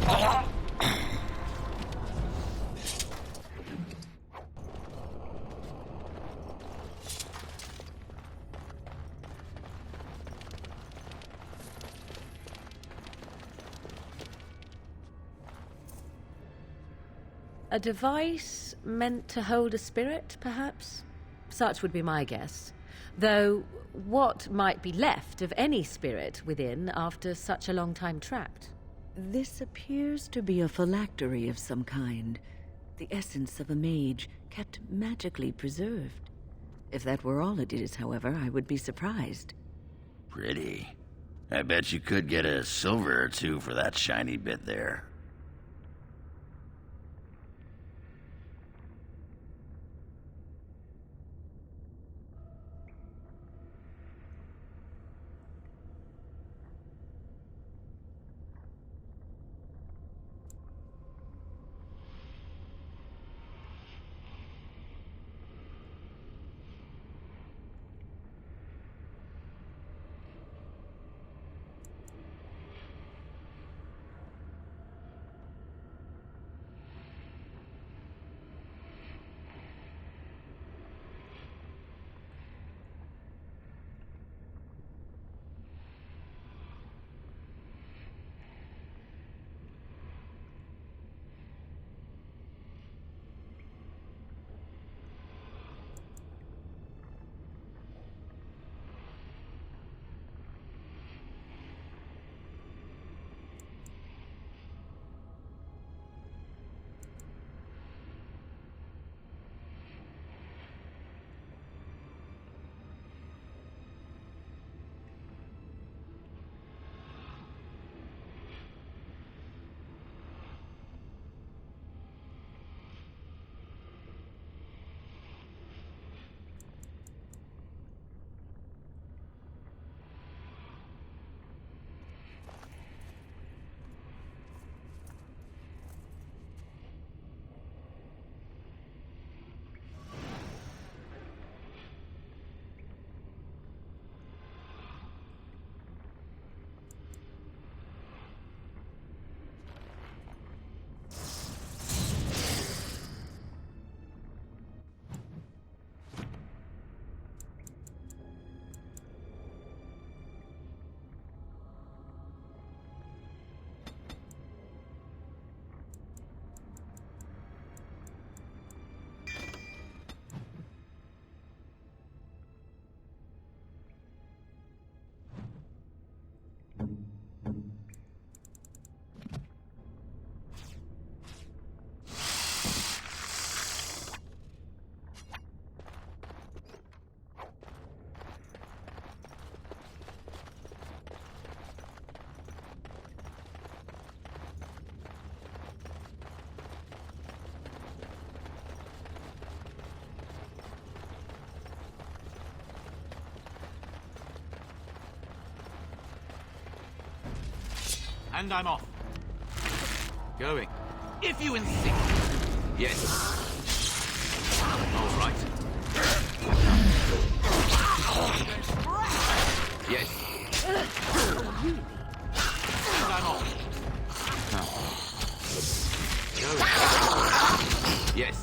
All right. A device meant to hold a spirit, perhaps? Such would be my guess. Though, what might be left of any spirit within after such a long time trapped? This appears to be a phylactery of some kind. The essence of a mage, kept magically preserved. If that were all it is, however, I would be surprised. Pretty. I bet you could get a silver or two for that shiny bit there. And I'm off. Going. If you insist. Yes. All right. Yes. And I'm off. Going. Yes.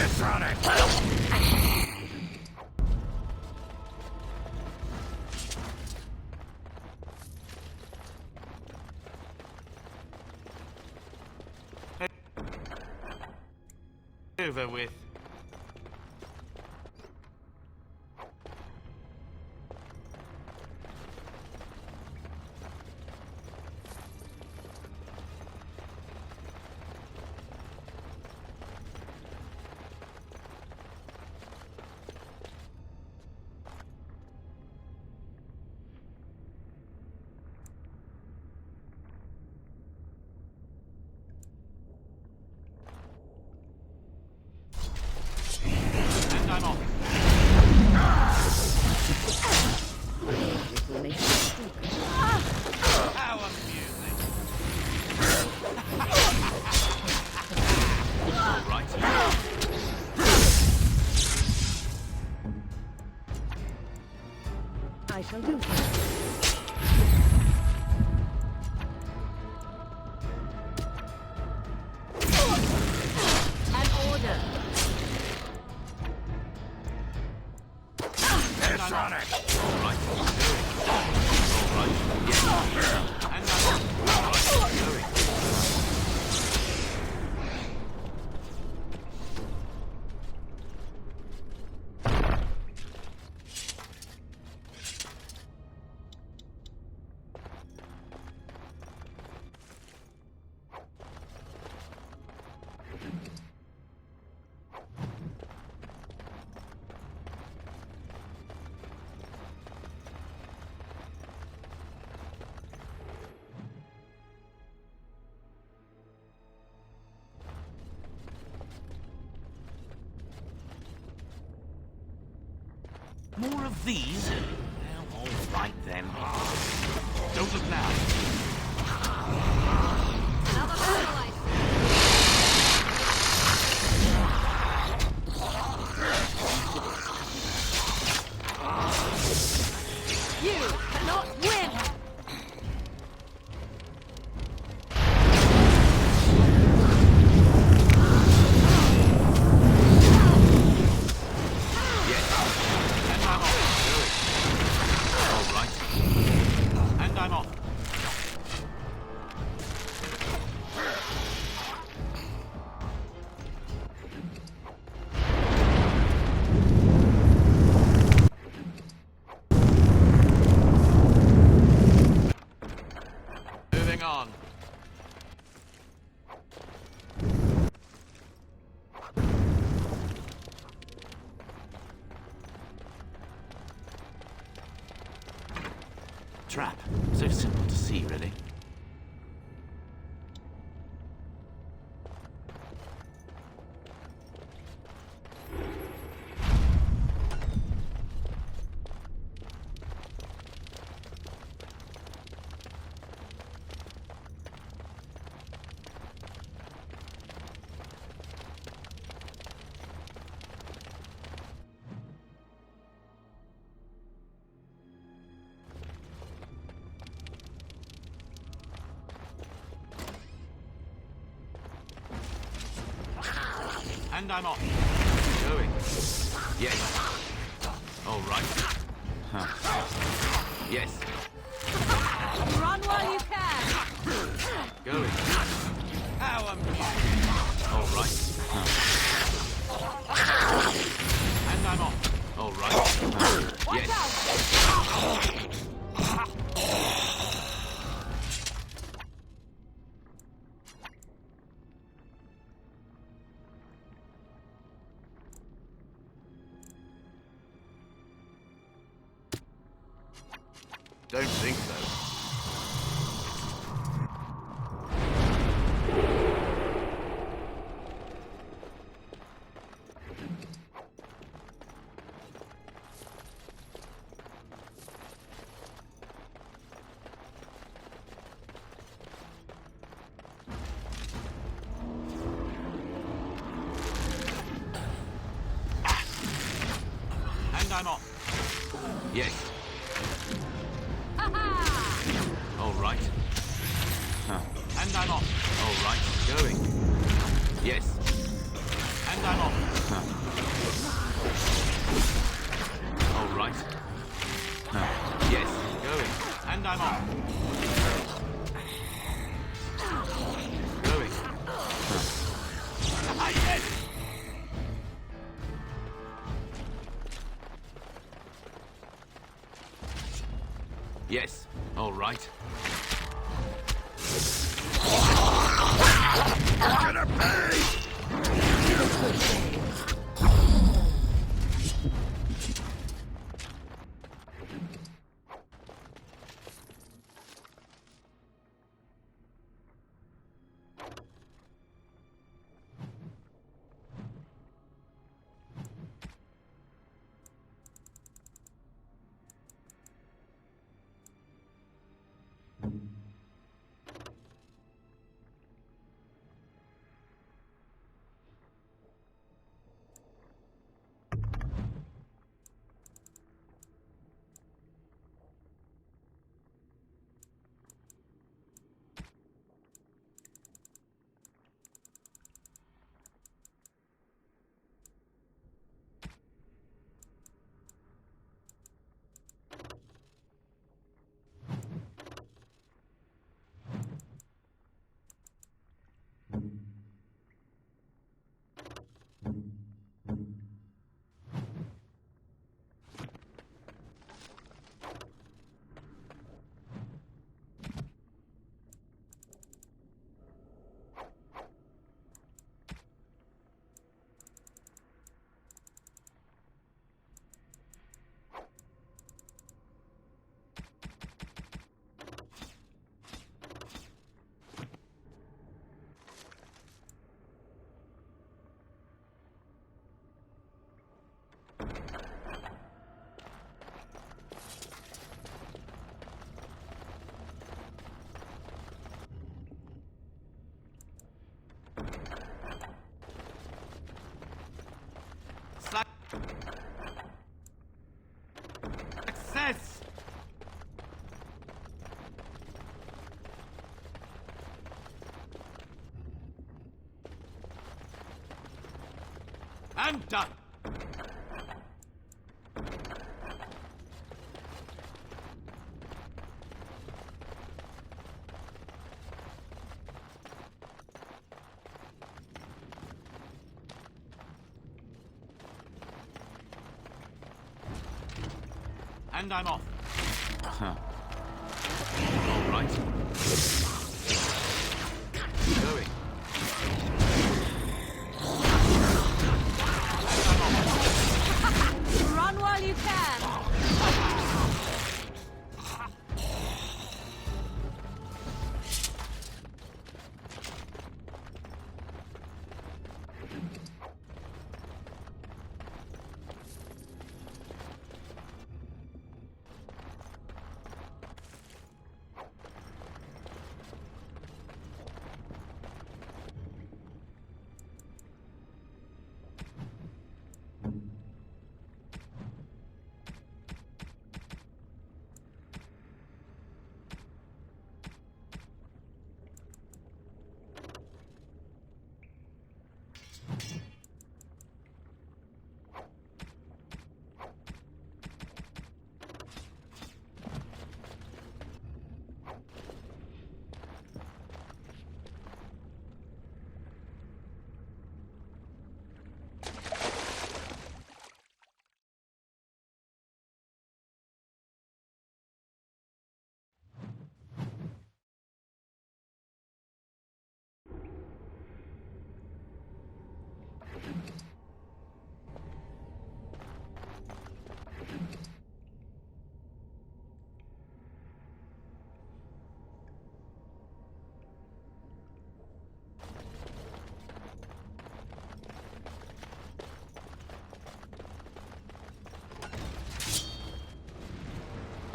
It's on it! Over with. And I'm off. This will make you stupid. How amusing. All right. I shall do so. An order. It's on it! All right. All right. Yes. And I'm off. All right. Going. More of these? Well, all right then. Don't look now. Another satellite. You cannot win! And I'm off. Going. All right. And I'm off. Moving on. Trap. So simple to see, really. And I'm off. Going. Yes. All right. Yes. Run while you can! Going. How amusing. All right. And I'm off. All right. Watch Yes. Don't think so. And I'm off. Yes. All right. And I'm off. All right. Going. Yes. And I'm off. All right. Yes. Going. And I'm off. Going. Yes. Yes. All right. You're gonna pay! Success! I'm done. And I'm off. All right. Going. Run while you can.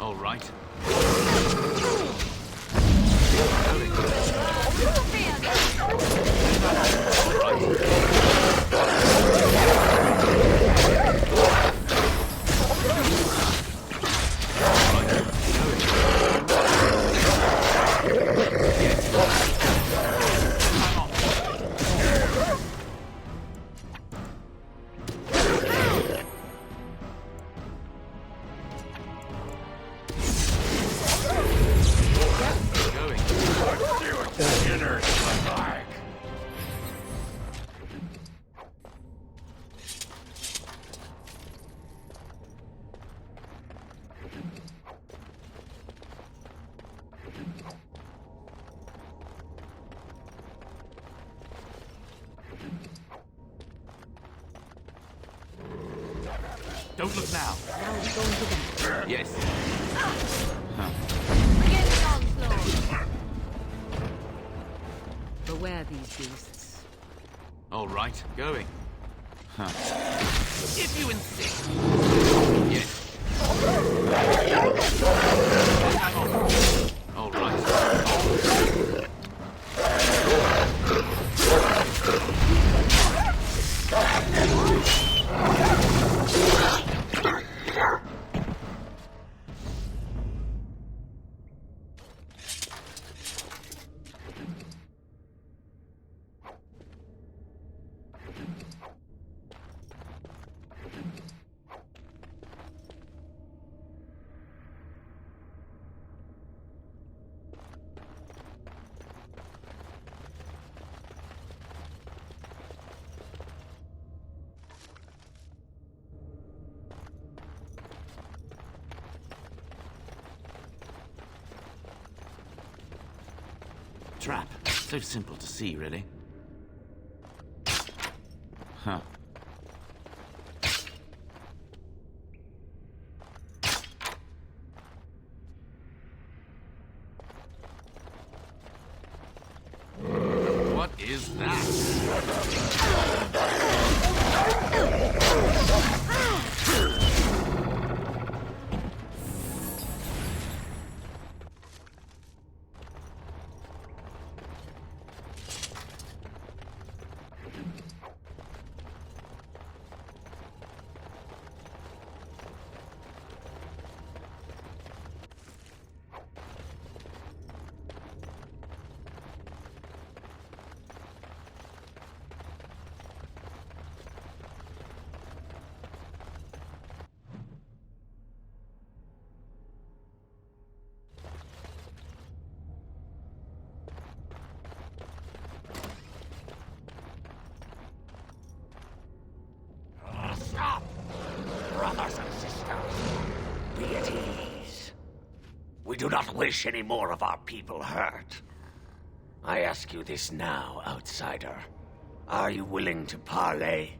All right. Don't look now. Now we're going to them. Yes. Begin the onslaught. Beware these beasts. All right, going. If you insist. Yes. All right. Trap. So simple to see, really. Huh. What is that? Stop! Brothers and sisters, be at ease. We do not wish any more of our people hurt. I ask you this now, outsider. Are you willing to parley?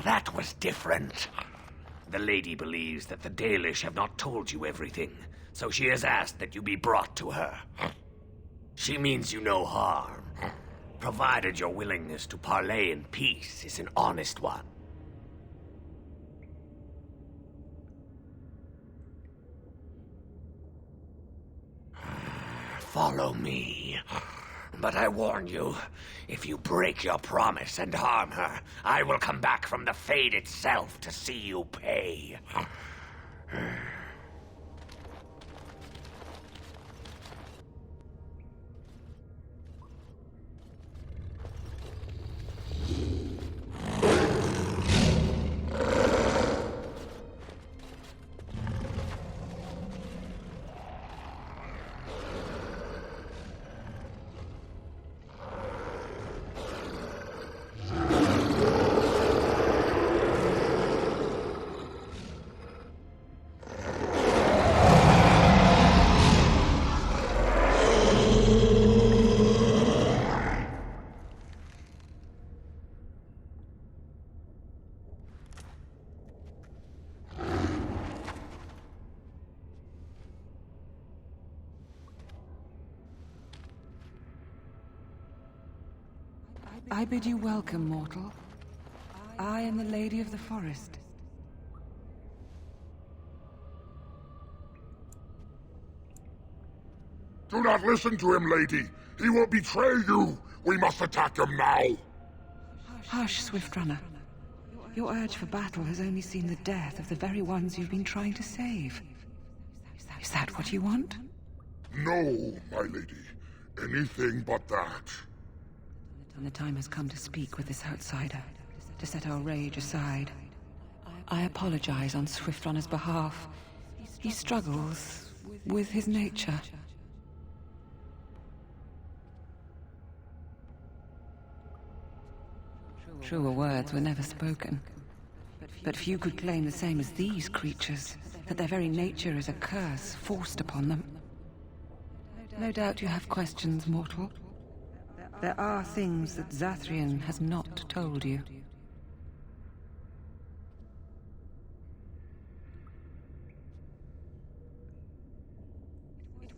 That was different. The lady believes that the Dalish have not told you everything, so she has asked that you be brought to her. She means you no harm, provided your willingness to parley in peace is an honest one. Follow me. But I warn you, if you break your promise and harm her, I will come back from the Fade itself to see you pay. I bid you welcome, mortal. I am the Lady of the Forest. Do not listen to him, lady. He will betray you. We must attack him now. Hush, Swift Runner. Your urge for battle has only seen the death of the very ones you've been trying to save. Is that what you want? No, my lady. Anything but that. And the time has come to speak with this outsider, to set our rage aside. I apologize on Swift Runner's behalf. He struggles with his nature. Truer words were never spoken. But few could claim the same as these creatures, that their very nature is a curse forced upon them. No doubt you have questions, mortal. There are things that Zathrian has not told you.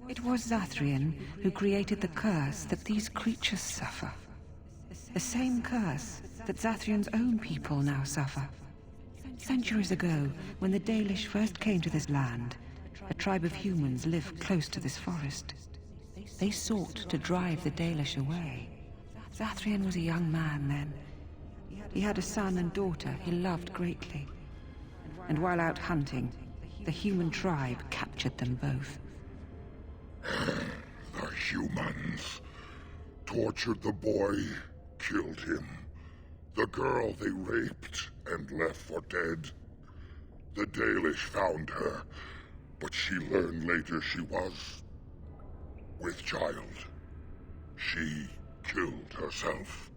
It was Zathrian who created the curse that these creatures suffer. The same curse that Zathrian's own people now suffer. Centuries ago, when the Dalish first came to this land, a tribe of humans lived close to this forest. They sought to drive the Dalish away. Zathrian was a young man then. He had a son and daughter he loved greatly. And while out hunting, the human tribe captured them both. The humans tortured the boy, killed him. The girl they raped and left for dead. The Dalish found her, but she learned later she was with child. She killed herself.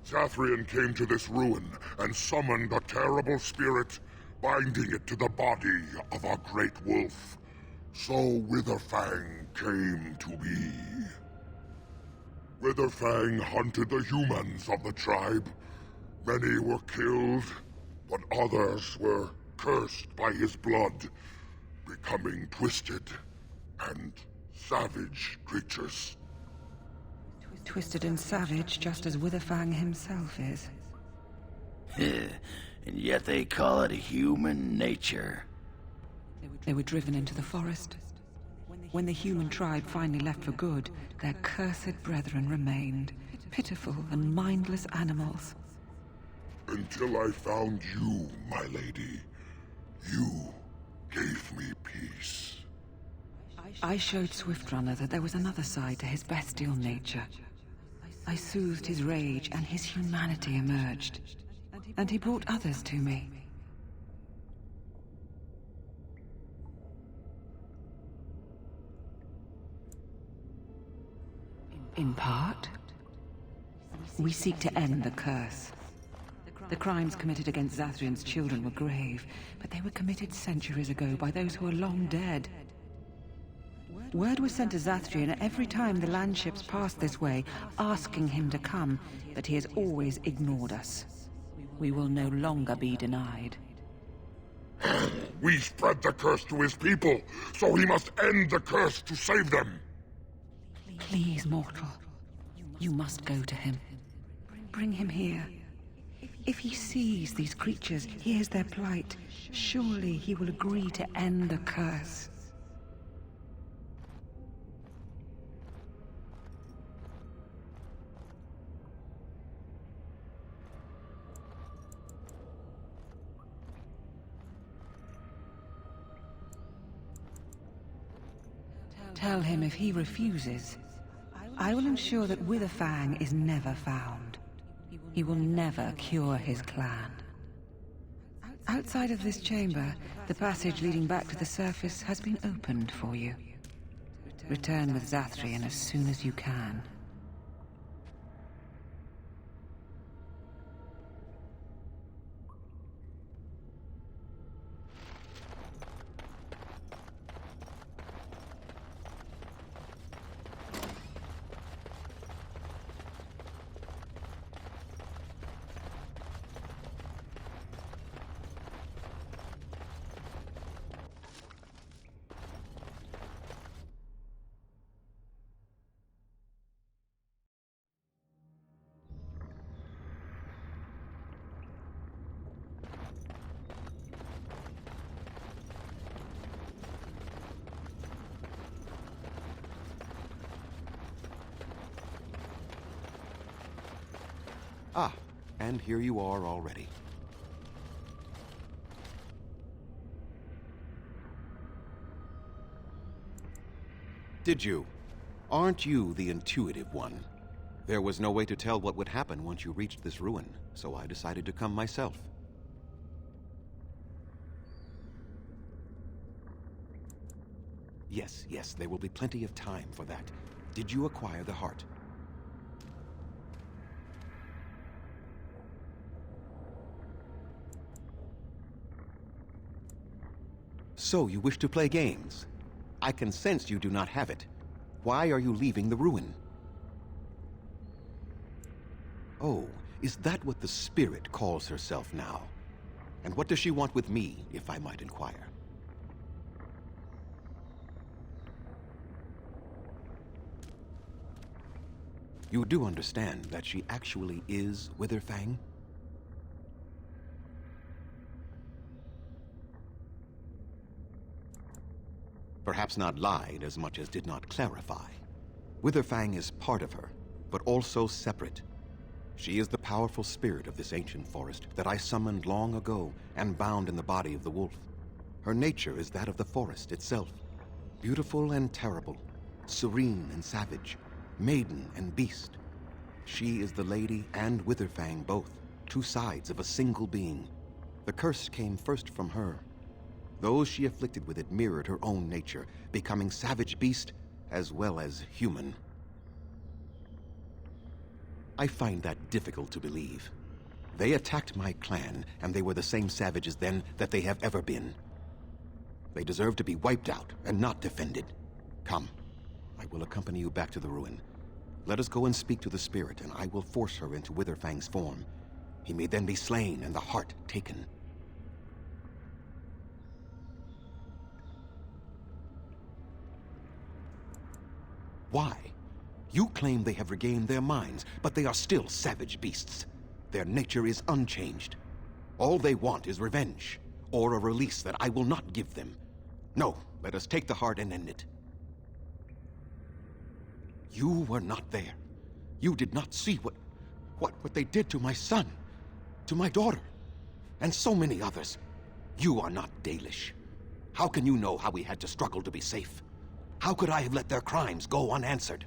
Zathrian came to this ruin and summoned a terrible spirit, binding it to the body of a great wolf. So Witherfang came to be. Witherfang hunted the humans of the tribe. Many were killed, but others were cursed by his blood, becoming twisted and savage creatures. Twisted and savage, just as Witherfang himself is. And yet they call it human nature. They were driven into the forest. When the human tribe finally left for good, their cursed brethren remained, pitiful and mindless animals. Until I found you, my lady. You gave me peace. I showed Swiftrunner that there was another side to his bestial nature. I soothed his rage, and his humanity emerged. And he brought others to me. In part, we seek to end the curse. The crimes committed against Zathrian's children were grave, but they were committed centuries ago by those who are long dead. Word was sent to Zathrian every time the landships passed this way, asking him to come, but he has always ignored us. We will no longer be denied. We spread the curse to his people, so he must end the curse to save them. Please, mortal. You must go to him. Bring him here. If he sees these creatures, hears their plight, surely he will agree to end the curse. Tell him if he refuses, I will ensure that Witherfang is never found. He will never cure his clan. Outside of this chamber, the passage leading back to the surface has been opened for you. Return with Zathrian as soon as you can. Ah, and here you are already. Did you? Aren't you the intuitive one? There was no way to tell what would happen once you reached this ruin, so I decided to come myself. Yes, there will be plenty of time for that. Did you acquire the heart? So you wish to play games? I can sense you do not have it. Why are you leaving the ruin? Oh, is that what the spirit calls herself now? And what does she want with me, if I might inquire? You do understand that she actually is Witherfang? Perhaps not lied as much as did not clarify. Witherfang is part of her, but also separate. She is the powerful spirit of this ancient forest that I summoned long ago and bound in the body of the wolf. Her nature is that of the forest itself, beautiful and terrible, serene and savage, maiden and beast. She is the lady and Witherfang both, two sides of a single being. The curse came first from her. Those she afflicted with it mirrored her own nature, becoming savage beast as well as human. I find that difficult to believe. They attacked my clan, and they were the same savages then that they have ever been. They deserve to be wiped out and not defended. Come, I will accompany you back to the ruin. Let us go and speak to the spirit, and I will force her into Witherfang's form. He may then be slain and the heart taken. Why? You claim they have regained their minds, but they are still savage beasts. Their nature is unchanged. All they want is revenge, or a release that I will not give them. No, let us take the heart and end it. You were not there. You did not see what they did to my son, to my daughter, and so many others. You are not Dalish. How can you know how we had to struggle to be safe? How could I have let their crimes go unanswered?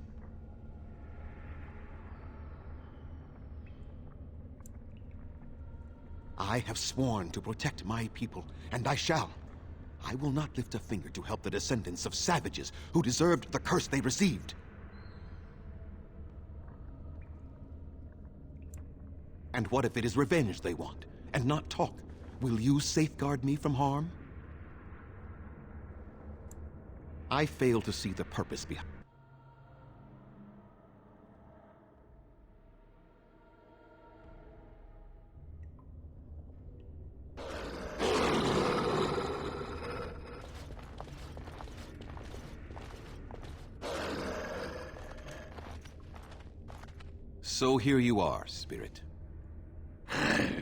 I have sworn to protect my people, and I shall. I will not lift a finger to help the descendants of savages who deserved the curse they received. And what if it is revenge they want, and not talk? Will you safeguard me from harm? I fail to see the purpose behind. So here you are, Spirit.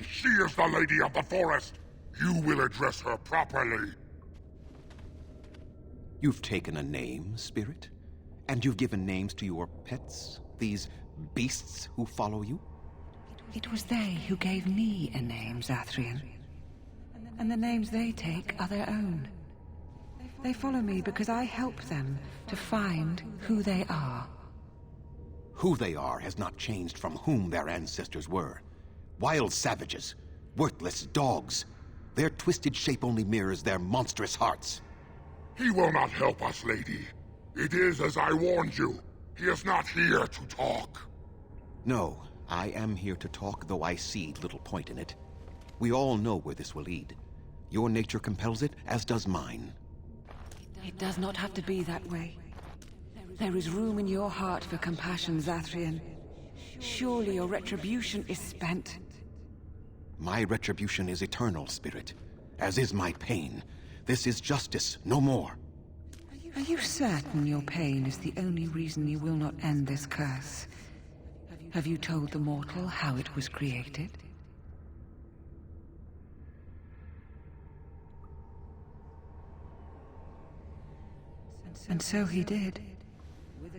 She is the lady of the forest. You will address her properly. You've taken a name, Spirit? And you've given names to your pets? These beasts who follow you? It was they who gave me a name, Zathrian. And the names they take are their own. They follow me because I help them to find who they are. Who they are has not changed from whom their ancestors were. Wild savages, worthless dogs. Their twisted shape only mirrors their monstrous hearts. He will not help us, lady. It is as I warned you. He is not here to talk. No, I am here to talk, though I see little point in it. We all know where this will lead. Your nature compels it, as does mine. It does not have to be that way. There is room in your heart for compassion, Zathrian. Surely your retribution is spent. My retribution is eternal, Spirit, as is my pain. This is justice, no more. Are you certain your pain is the only reason you will not end this curse? Have you told the mortal how it was created? And so he did.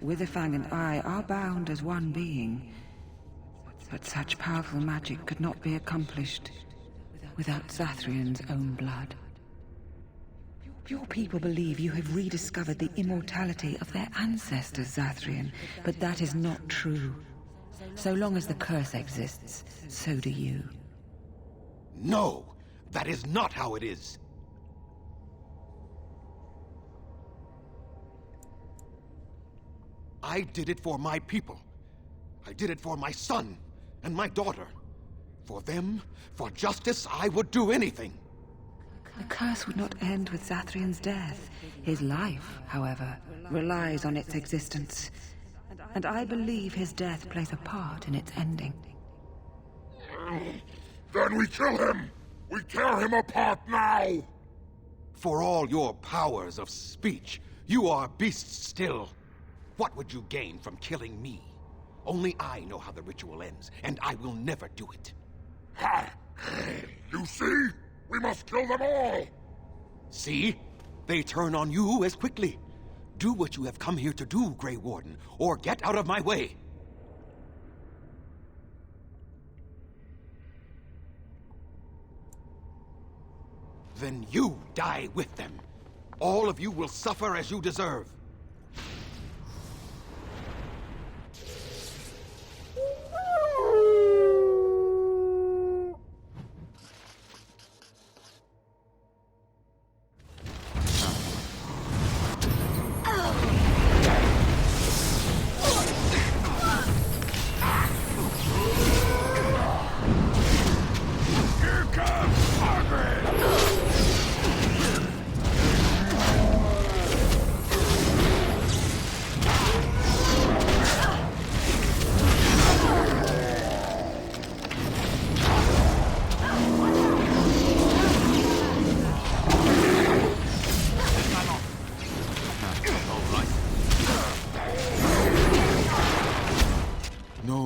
Witherfang and I are bound as one being. But such powerful magic could not be accomplished without Zathrian's own blood. Your people believe you have rediscovered the immortality of their ancestors, Zathrian, but that is not true. So long as the curse exists, so do you. No! That is not how it is! I did it for my people. I did it for my son and my daughter. For them, for justice, I would do anything. The curse would not end with Zathrian's death. His life, however, relies on its existence. And I believe his death plays a part in its ending. Then we kill him! We tear him apart now! For all your powers of speech, you are beasts still. What would you gain from killing me? Only I know how the ritual ends, and I will never do it. Ha! You see? We must kill them all! See? They turn on you as quickly. Do what you have come here to do, Grey Warden, or get out of my way. Then you die with them. All of you will suffer as you deserve.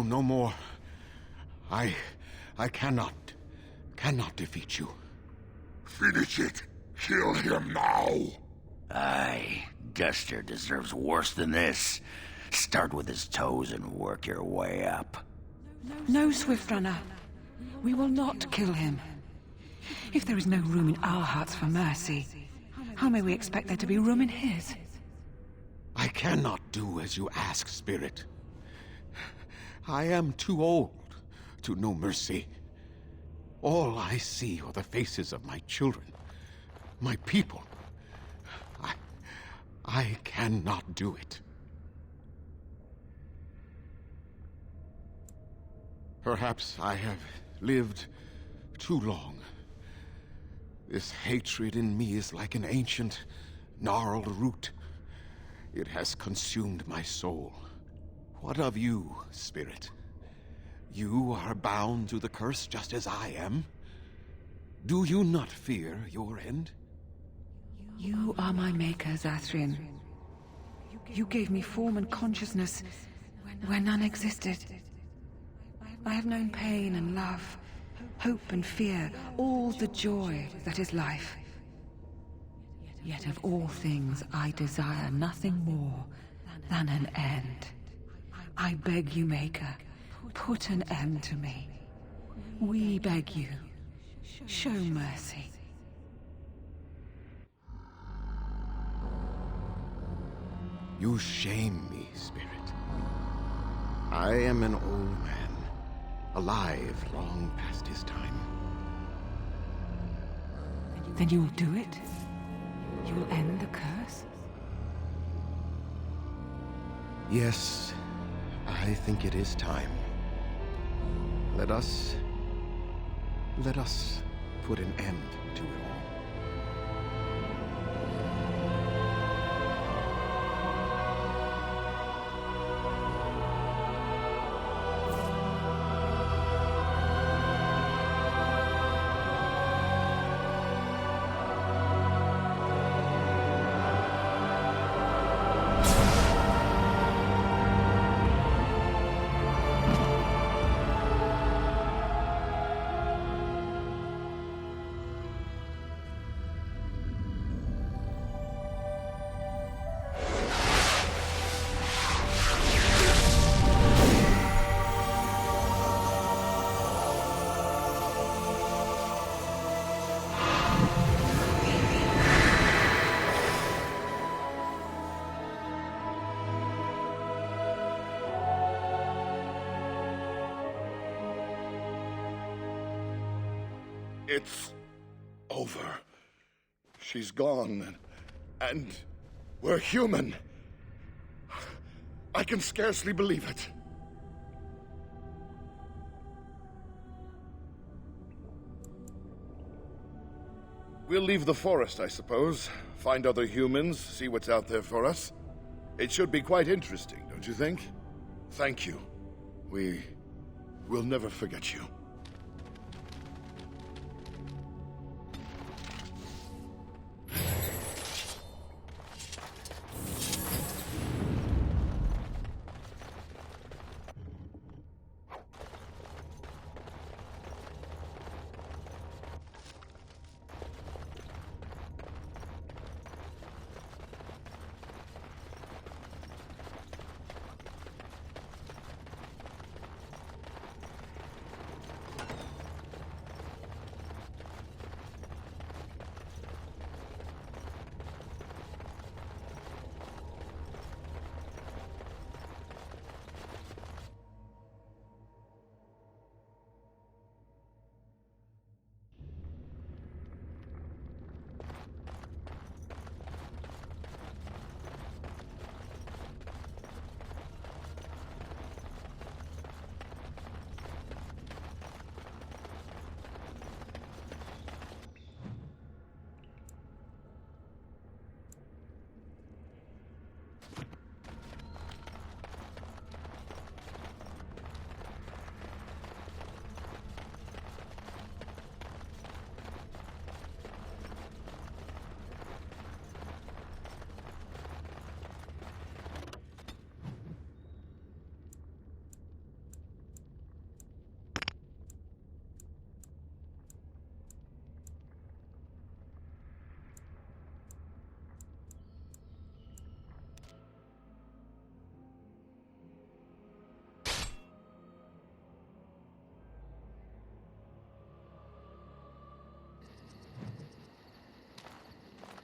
No more. I cannot defeat you. Finish it. Kill him now. Aye, Duster deserves worse than this. Start with his toes and work your way up. No, Swiftrunner. We will not kill him. If there is no room in our hearts for mercy, how may we expect there to be room in his? I cannot do as you ask, Spirit. I am too old to know mercy. All I see are the faces of my children, my people. I cannot do it. Perhaps I have lived too long. This hatred in me is like an ancient, gnarled root. It has consumed my soul. What of you, Spirit? You are bound to the curse just as I am. Do you not fear your end? You are my maker, Zathrian. You gave me form and consciousness where none existed. I have known pain and love, hope and fear, all the joy that is life. Yet of all things I desire nothing more than an end. I beg you, Maker, put an end to me. We beg you, show mercy. You shame me, Spirit. I am an old man, alive long past his time. Then you will do it? You will end the curse? Yes, I think it is time. Let us put an end to it all. It's over. She's gone, and we're human. I can scarcely believe it. We'll leave the forest, I suppose. Find other humans, see what's out there for us. It should be quite interesting, don't you think? Thank you. We'll never forget you.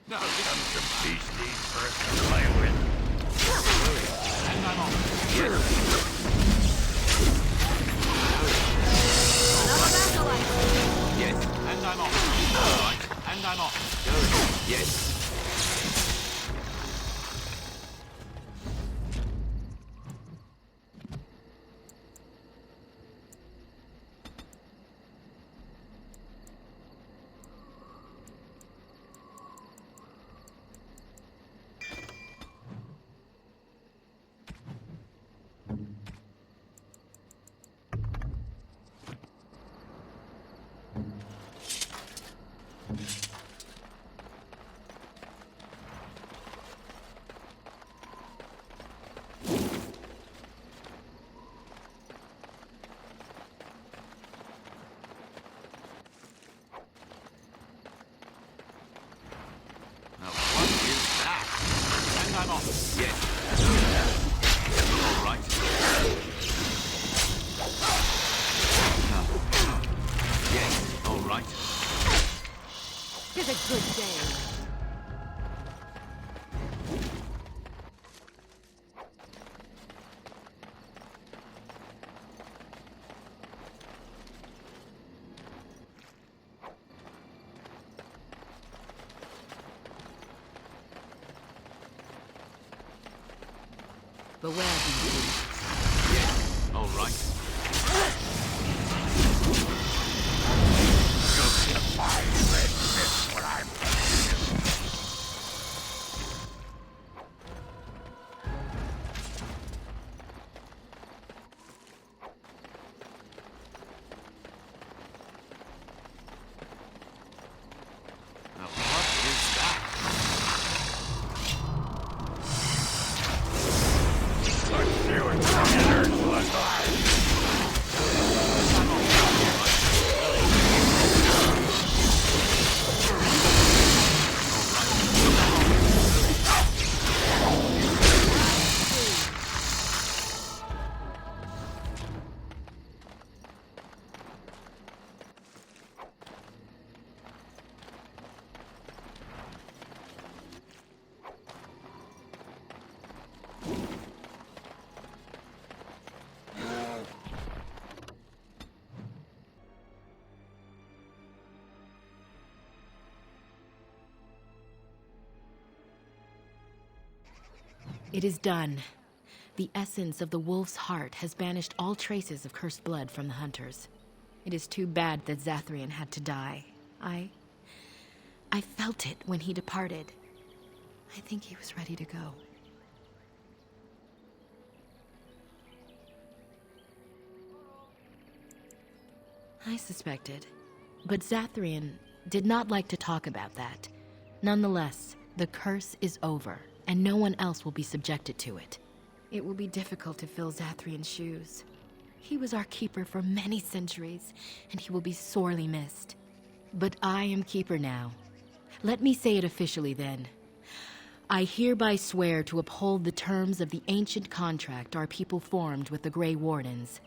Now give them some beasties for us to play with. And I'm off. Yes. Another acolyte. Yes, and I'm off. All right, and I'm off. Going. Yes. I'm off. Yes. All right. Yes. All right. Tis a good day. Beware these. Yes. All right. Justify this when I'm Now what is that? Let's see what commoners look like. It is done. The essence of the wolf's heart has banished all traces of cursed blood from the hunters. It is too bad that Zathrian had to die. I I felt it when he departed. I think he was ready to go. I suspected, but Zathrian did not like to talk about that. Nonetheless, the curse is over, and no one else will be subjected to it. It will be difficult to fill Zathrian's shoes. He was our keeper for many centuries, and he will be sorely missed. But I am keeper now. Let me say it officially then. I hereby swear to uphold the terms of the ancient contract our people formed with the Grey Wardens.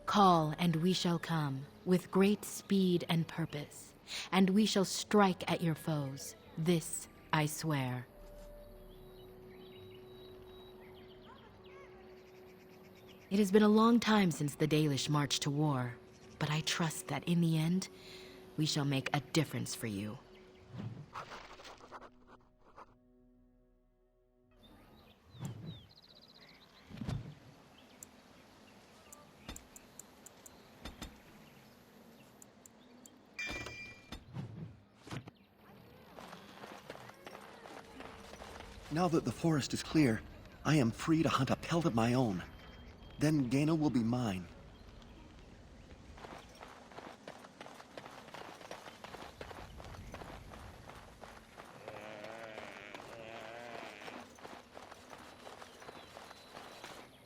Call, and we shall come, with great speed and purpose, and we shall strike at your foes. This I swear. It has been a long time since the Dalish marched to war, but I trust that in the end, we shall make a difference for you. Now that the forest is clear, I am free to hunt a pelt of my own. Then Gaina will be mine.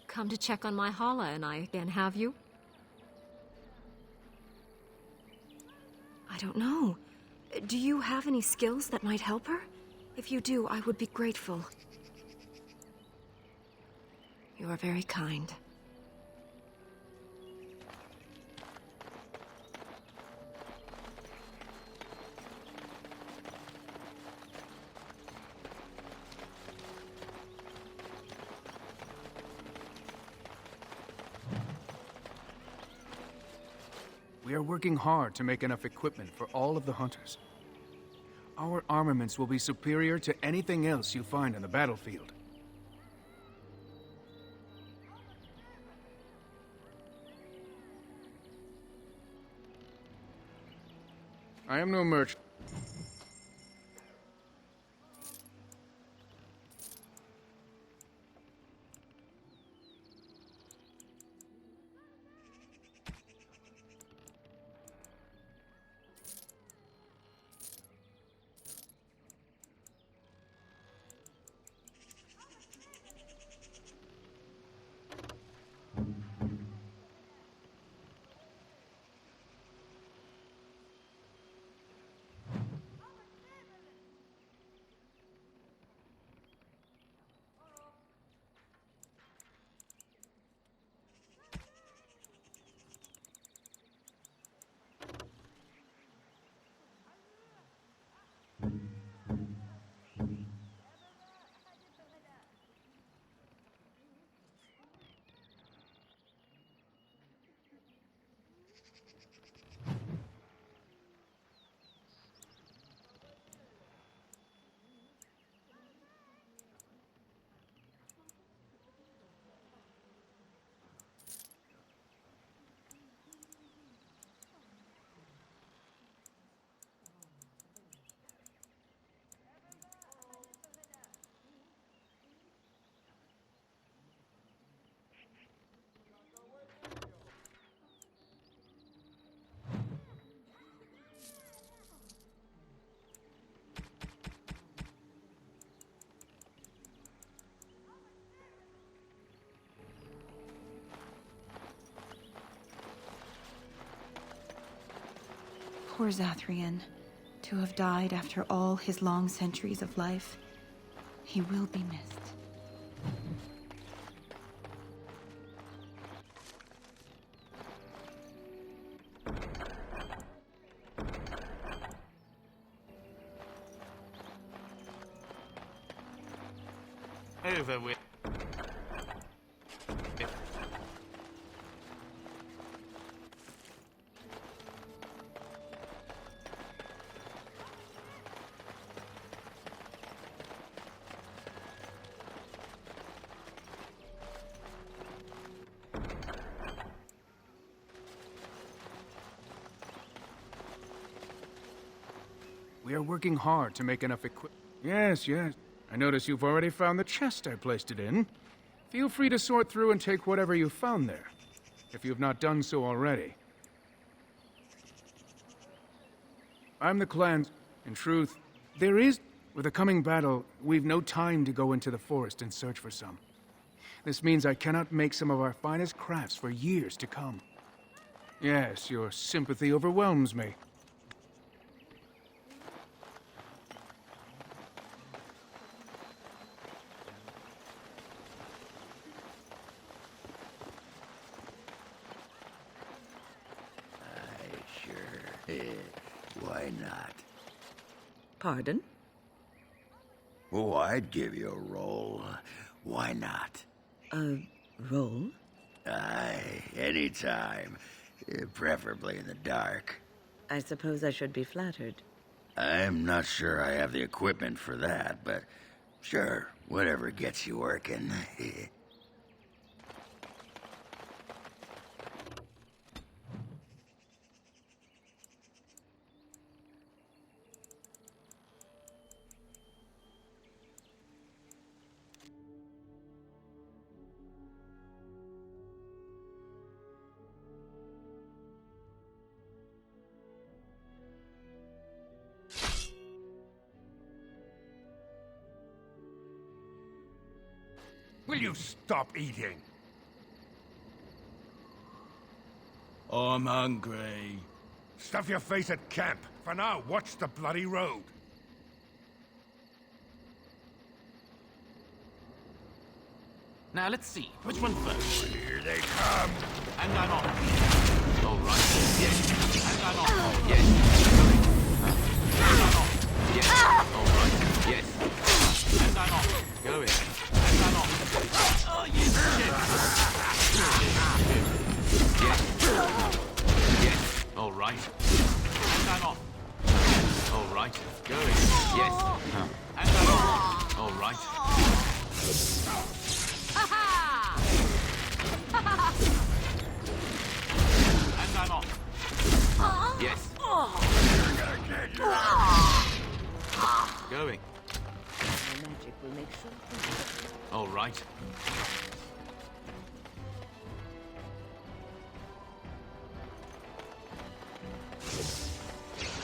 Come to check on my Hala and I again, have you? I don't know. Do you have any skills that might help her? If you do, I would be grateful. You are very kind. We are working hard to make enough equipment for all of the hunters. Our armaments will be superior to anything else you find on the battlefield. I am no merchant. Poor Zathrian, to have died after all his long centuries of life. He will be missed. Over with. We are working hard to make enough Yes, yes. I notice you've already found the chest I placed it in. Feel free to sort through and take whatever you found there, if you've not done so already. I'm the clan's... In truth, there is... With the coming battle, we've no time to go into the forest and search for some. This means I cannot make some of our finest crafts for years to come. Yes, your sympathy overwhelms me. Why not? Pardon? Oh, I'd give you a roll. Why not? A roll? Aye, anytime. Preferably in the dark. I suppose I should be flattered. I'm not sure I have the equipment for that, but sure, whatever gets you working. Will you stop eating? I'm hungry. Stuff your face at camp. For now, watch the bloody road. Now let's see. Which one first? Here they come. And I'm off. All right. Yes. And I'm off. Yes. And I'm off. Yes. All right. Yes. And I'm off. Going. And I'm off. Oh, you shit. Yes. Yes. All right. And I'm off. All right. Going. Yes. And I'm off. All right. And I'm off. Yes. Going. My magic will make sure. All right.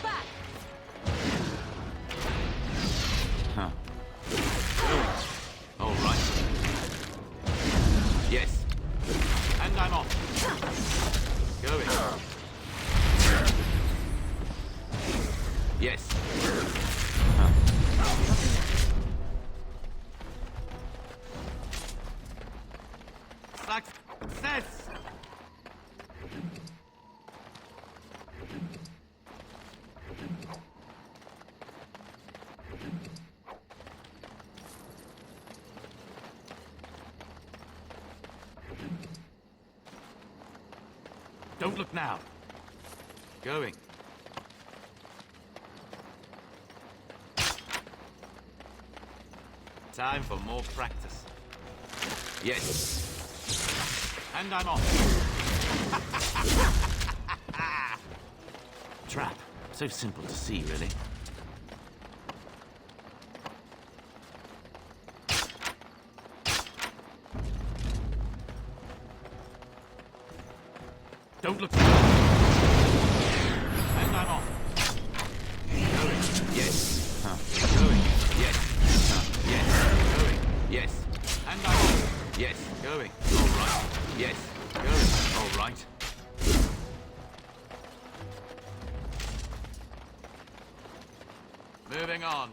Back. Huh. Going. All right. Yes. And I'm off. Going. Yes. Success! Don't look now. Going. Time for more practice. Yes. And I'm off. Trap. So simple to see, really. Don't look. And I'm off. Going. Yes. Going. Yes. Yes. Going. Yes. And I'm off. Yes. Going. All right. Yes. Going. All right. Moving on.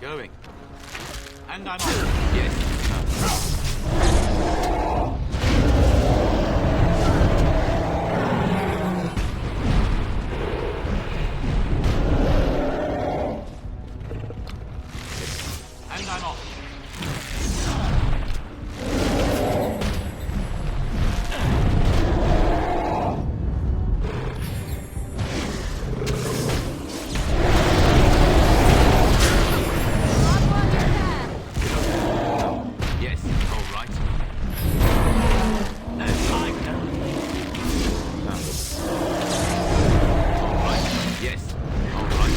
Going. And I'm off. Yes. And I'm off. Yes, all right. That's my turn. All right. Yes, all right.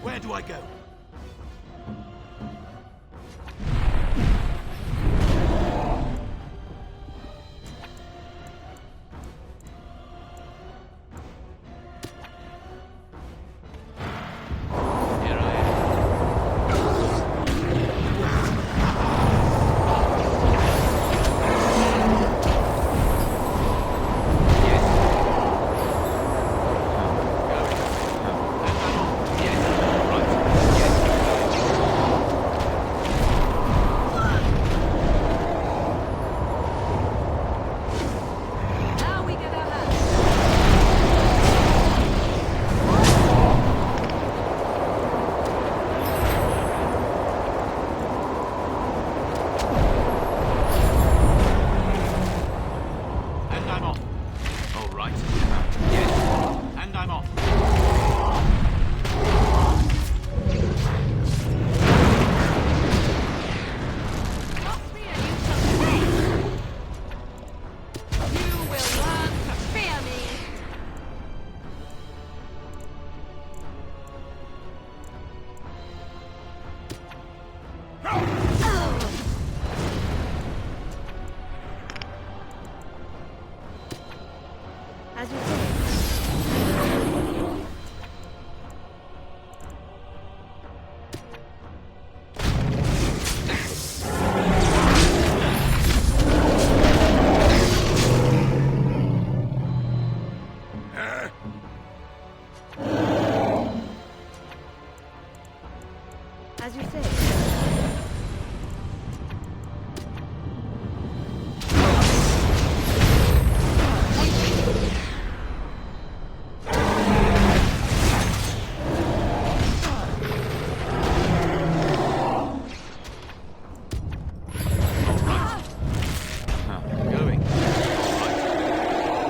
Where do I go? Here I am. Now we get our hands. And I'm off. All right. Yes. And I'm off. Not fear you shall pay. You will learn to fear me. As you say. As you say. Going. All right.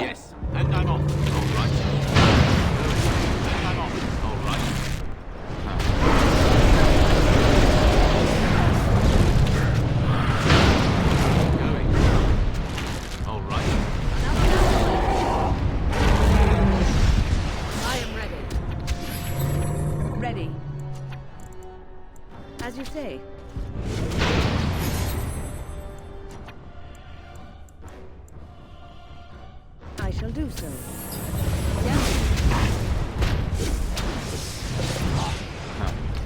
Yes. And I'm off. All right. And I'm off. All right. Going. All right. I am ready. Ready. As you say. I shall do so.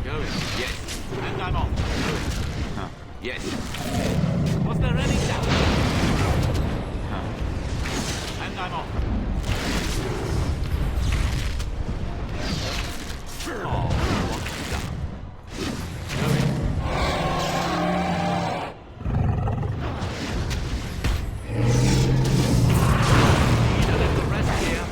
Going. Yes. And I'm off. Going. Yes. Was there any doubt? And I'm off. Oh, what's that? Going. Need a little rest here.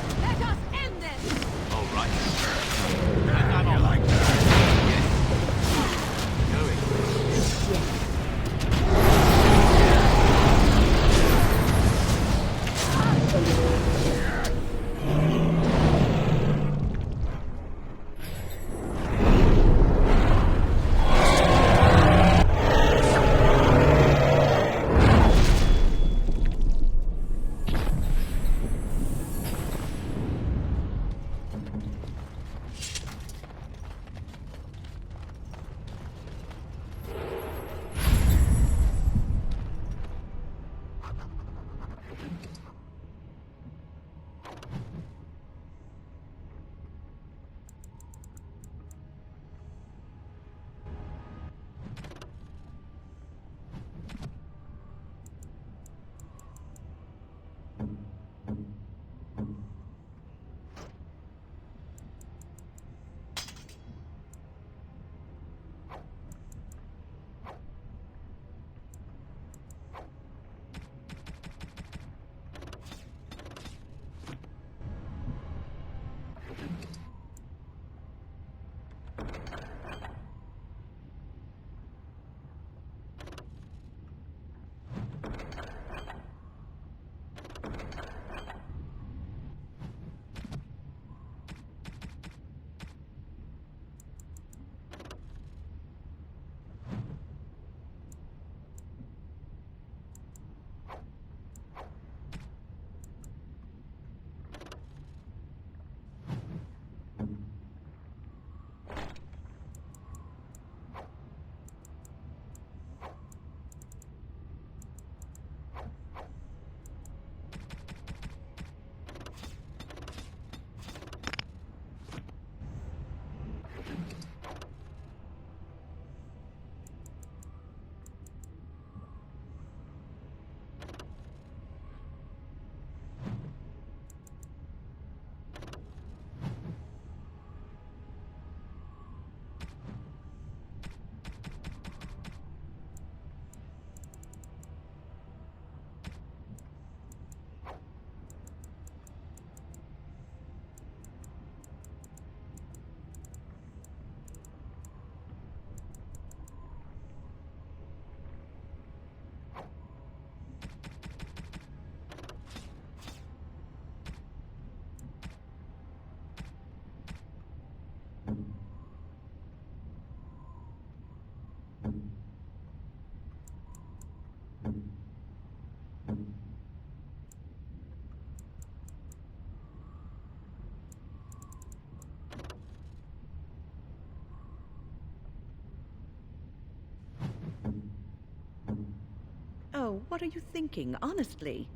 What are you thinking, honestly?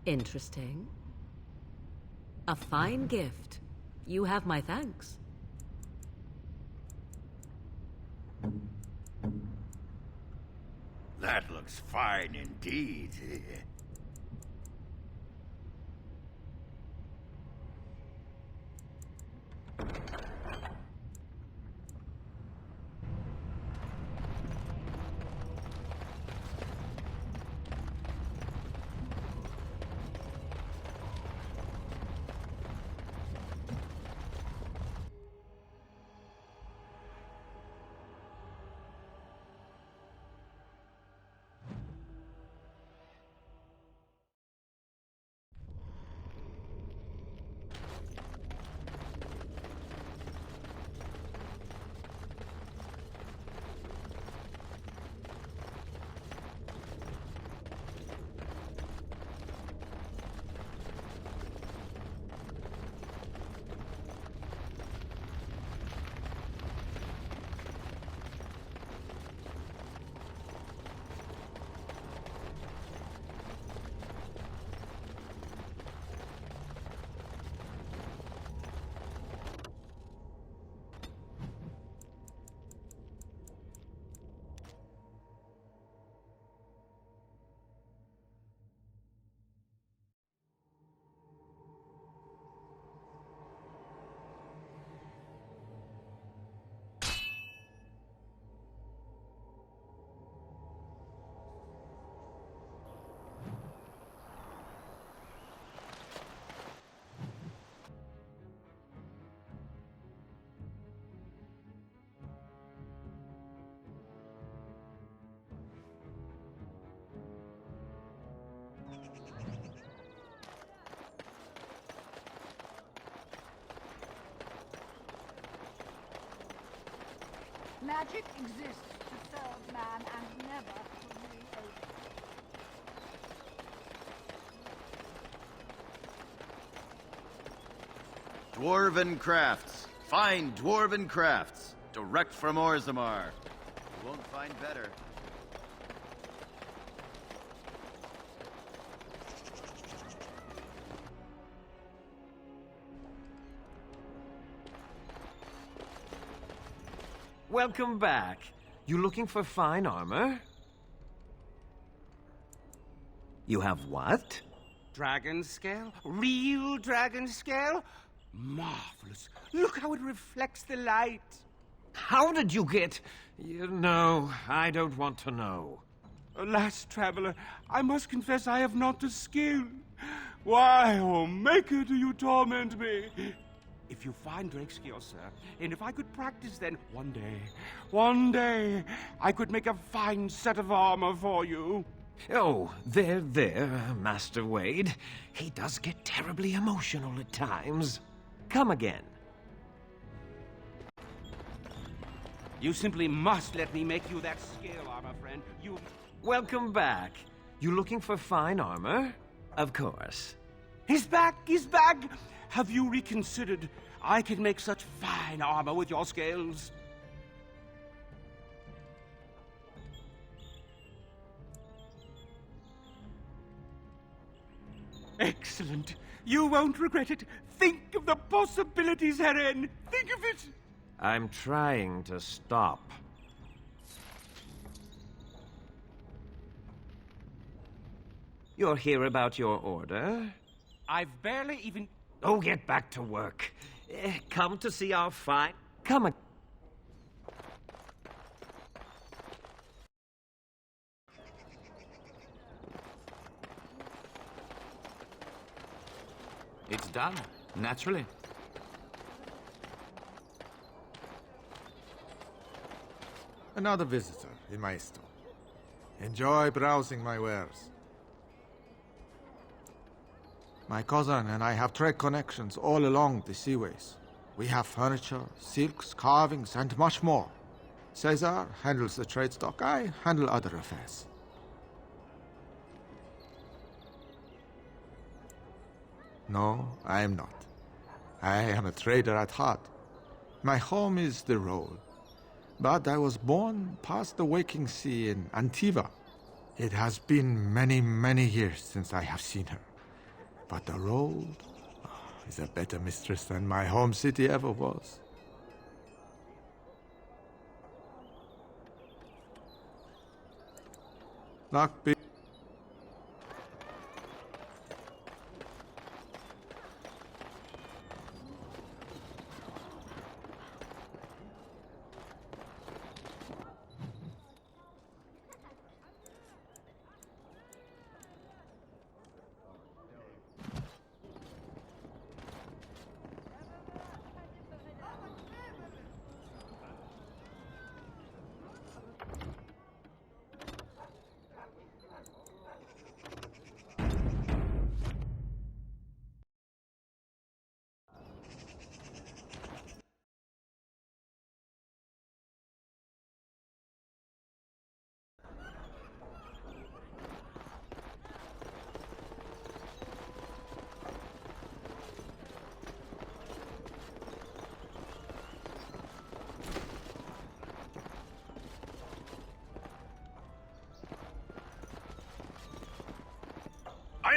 Interesting. A fine gift. You have my thanks. That looks fine indeed. Magic exists to serve man and never to rule over. Dwarven crafts. Fine dwarven crafts. Direct from Orzammar. You won't find better. Welcome back. You looking for fine armor? You have what? Dragon scale? Real dragon scale? Marvelous. Look how it reflects the light. How did you get... No, I don't want to know. Alas, traveler, I must confess I have not the skill. Why, oh Maker, do you torment me? If you find Drakescale, sir, and if I could practice, then one day, I could make a fine set of armor for you. Oh, there, Master Wade. He does get terribly emotional at times. Come again. You simply must let me make you that scale armor, friend. You... Welcome back. You looking for fine armor? Of course. He's back! He's back! Have you reconsidered? I can make such fine armor with your scales. Excellent. You won't regret it. Think of the possibilities, Heron. Think of it. I'm trying to stop. You're here about your order? I've barely even... Oh, get back to work. Come to see our fine... Come again. It's done, naturally. Another visitor in my store. Enjoy browsing my wares. My cousin and I have trade connections all along the seaways. We have furniture, silks, carvings, and much more. Caesar handles the trade stock, I handle other affairs. No, I am not. I am a trader at heart. My home is the road. But I was born past the waking sea in Antiva. It has been many, many years since I have seen her. But the road is a better mistress than my home city ever was. Lockpick.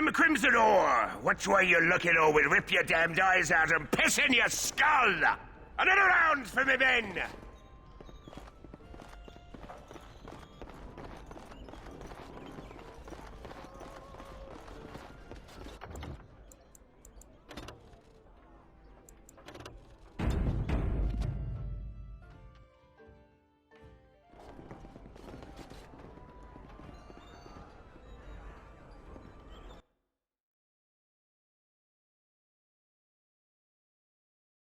I'm a Crimson Ore. Which way you looking, or we'll rip your damned eyes out and piss in your skull? Another round for me men!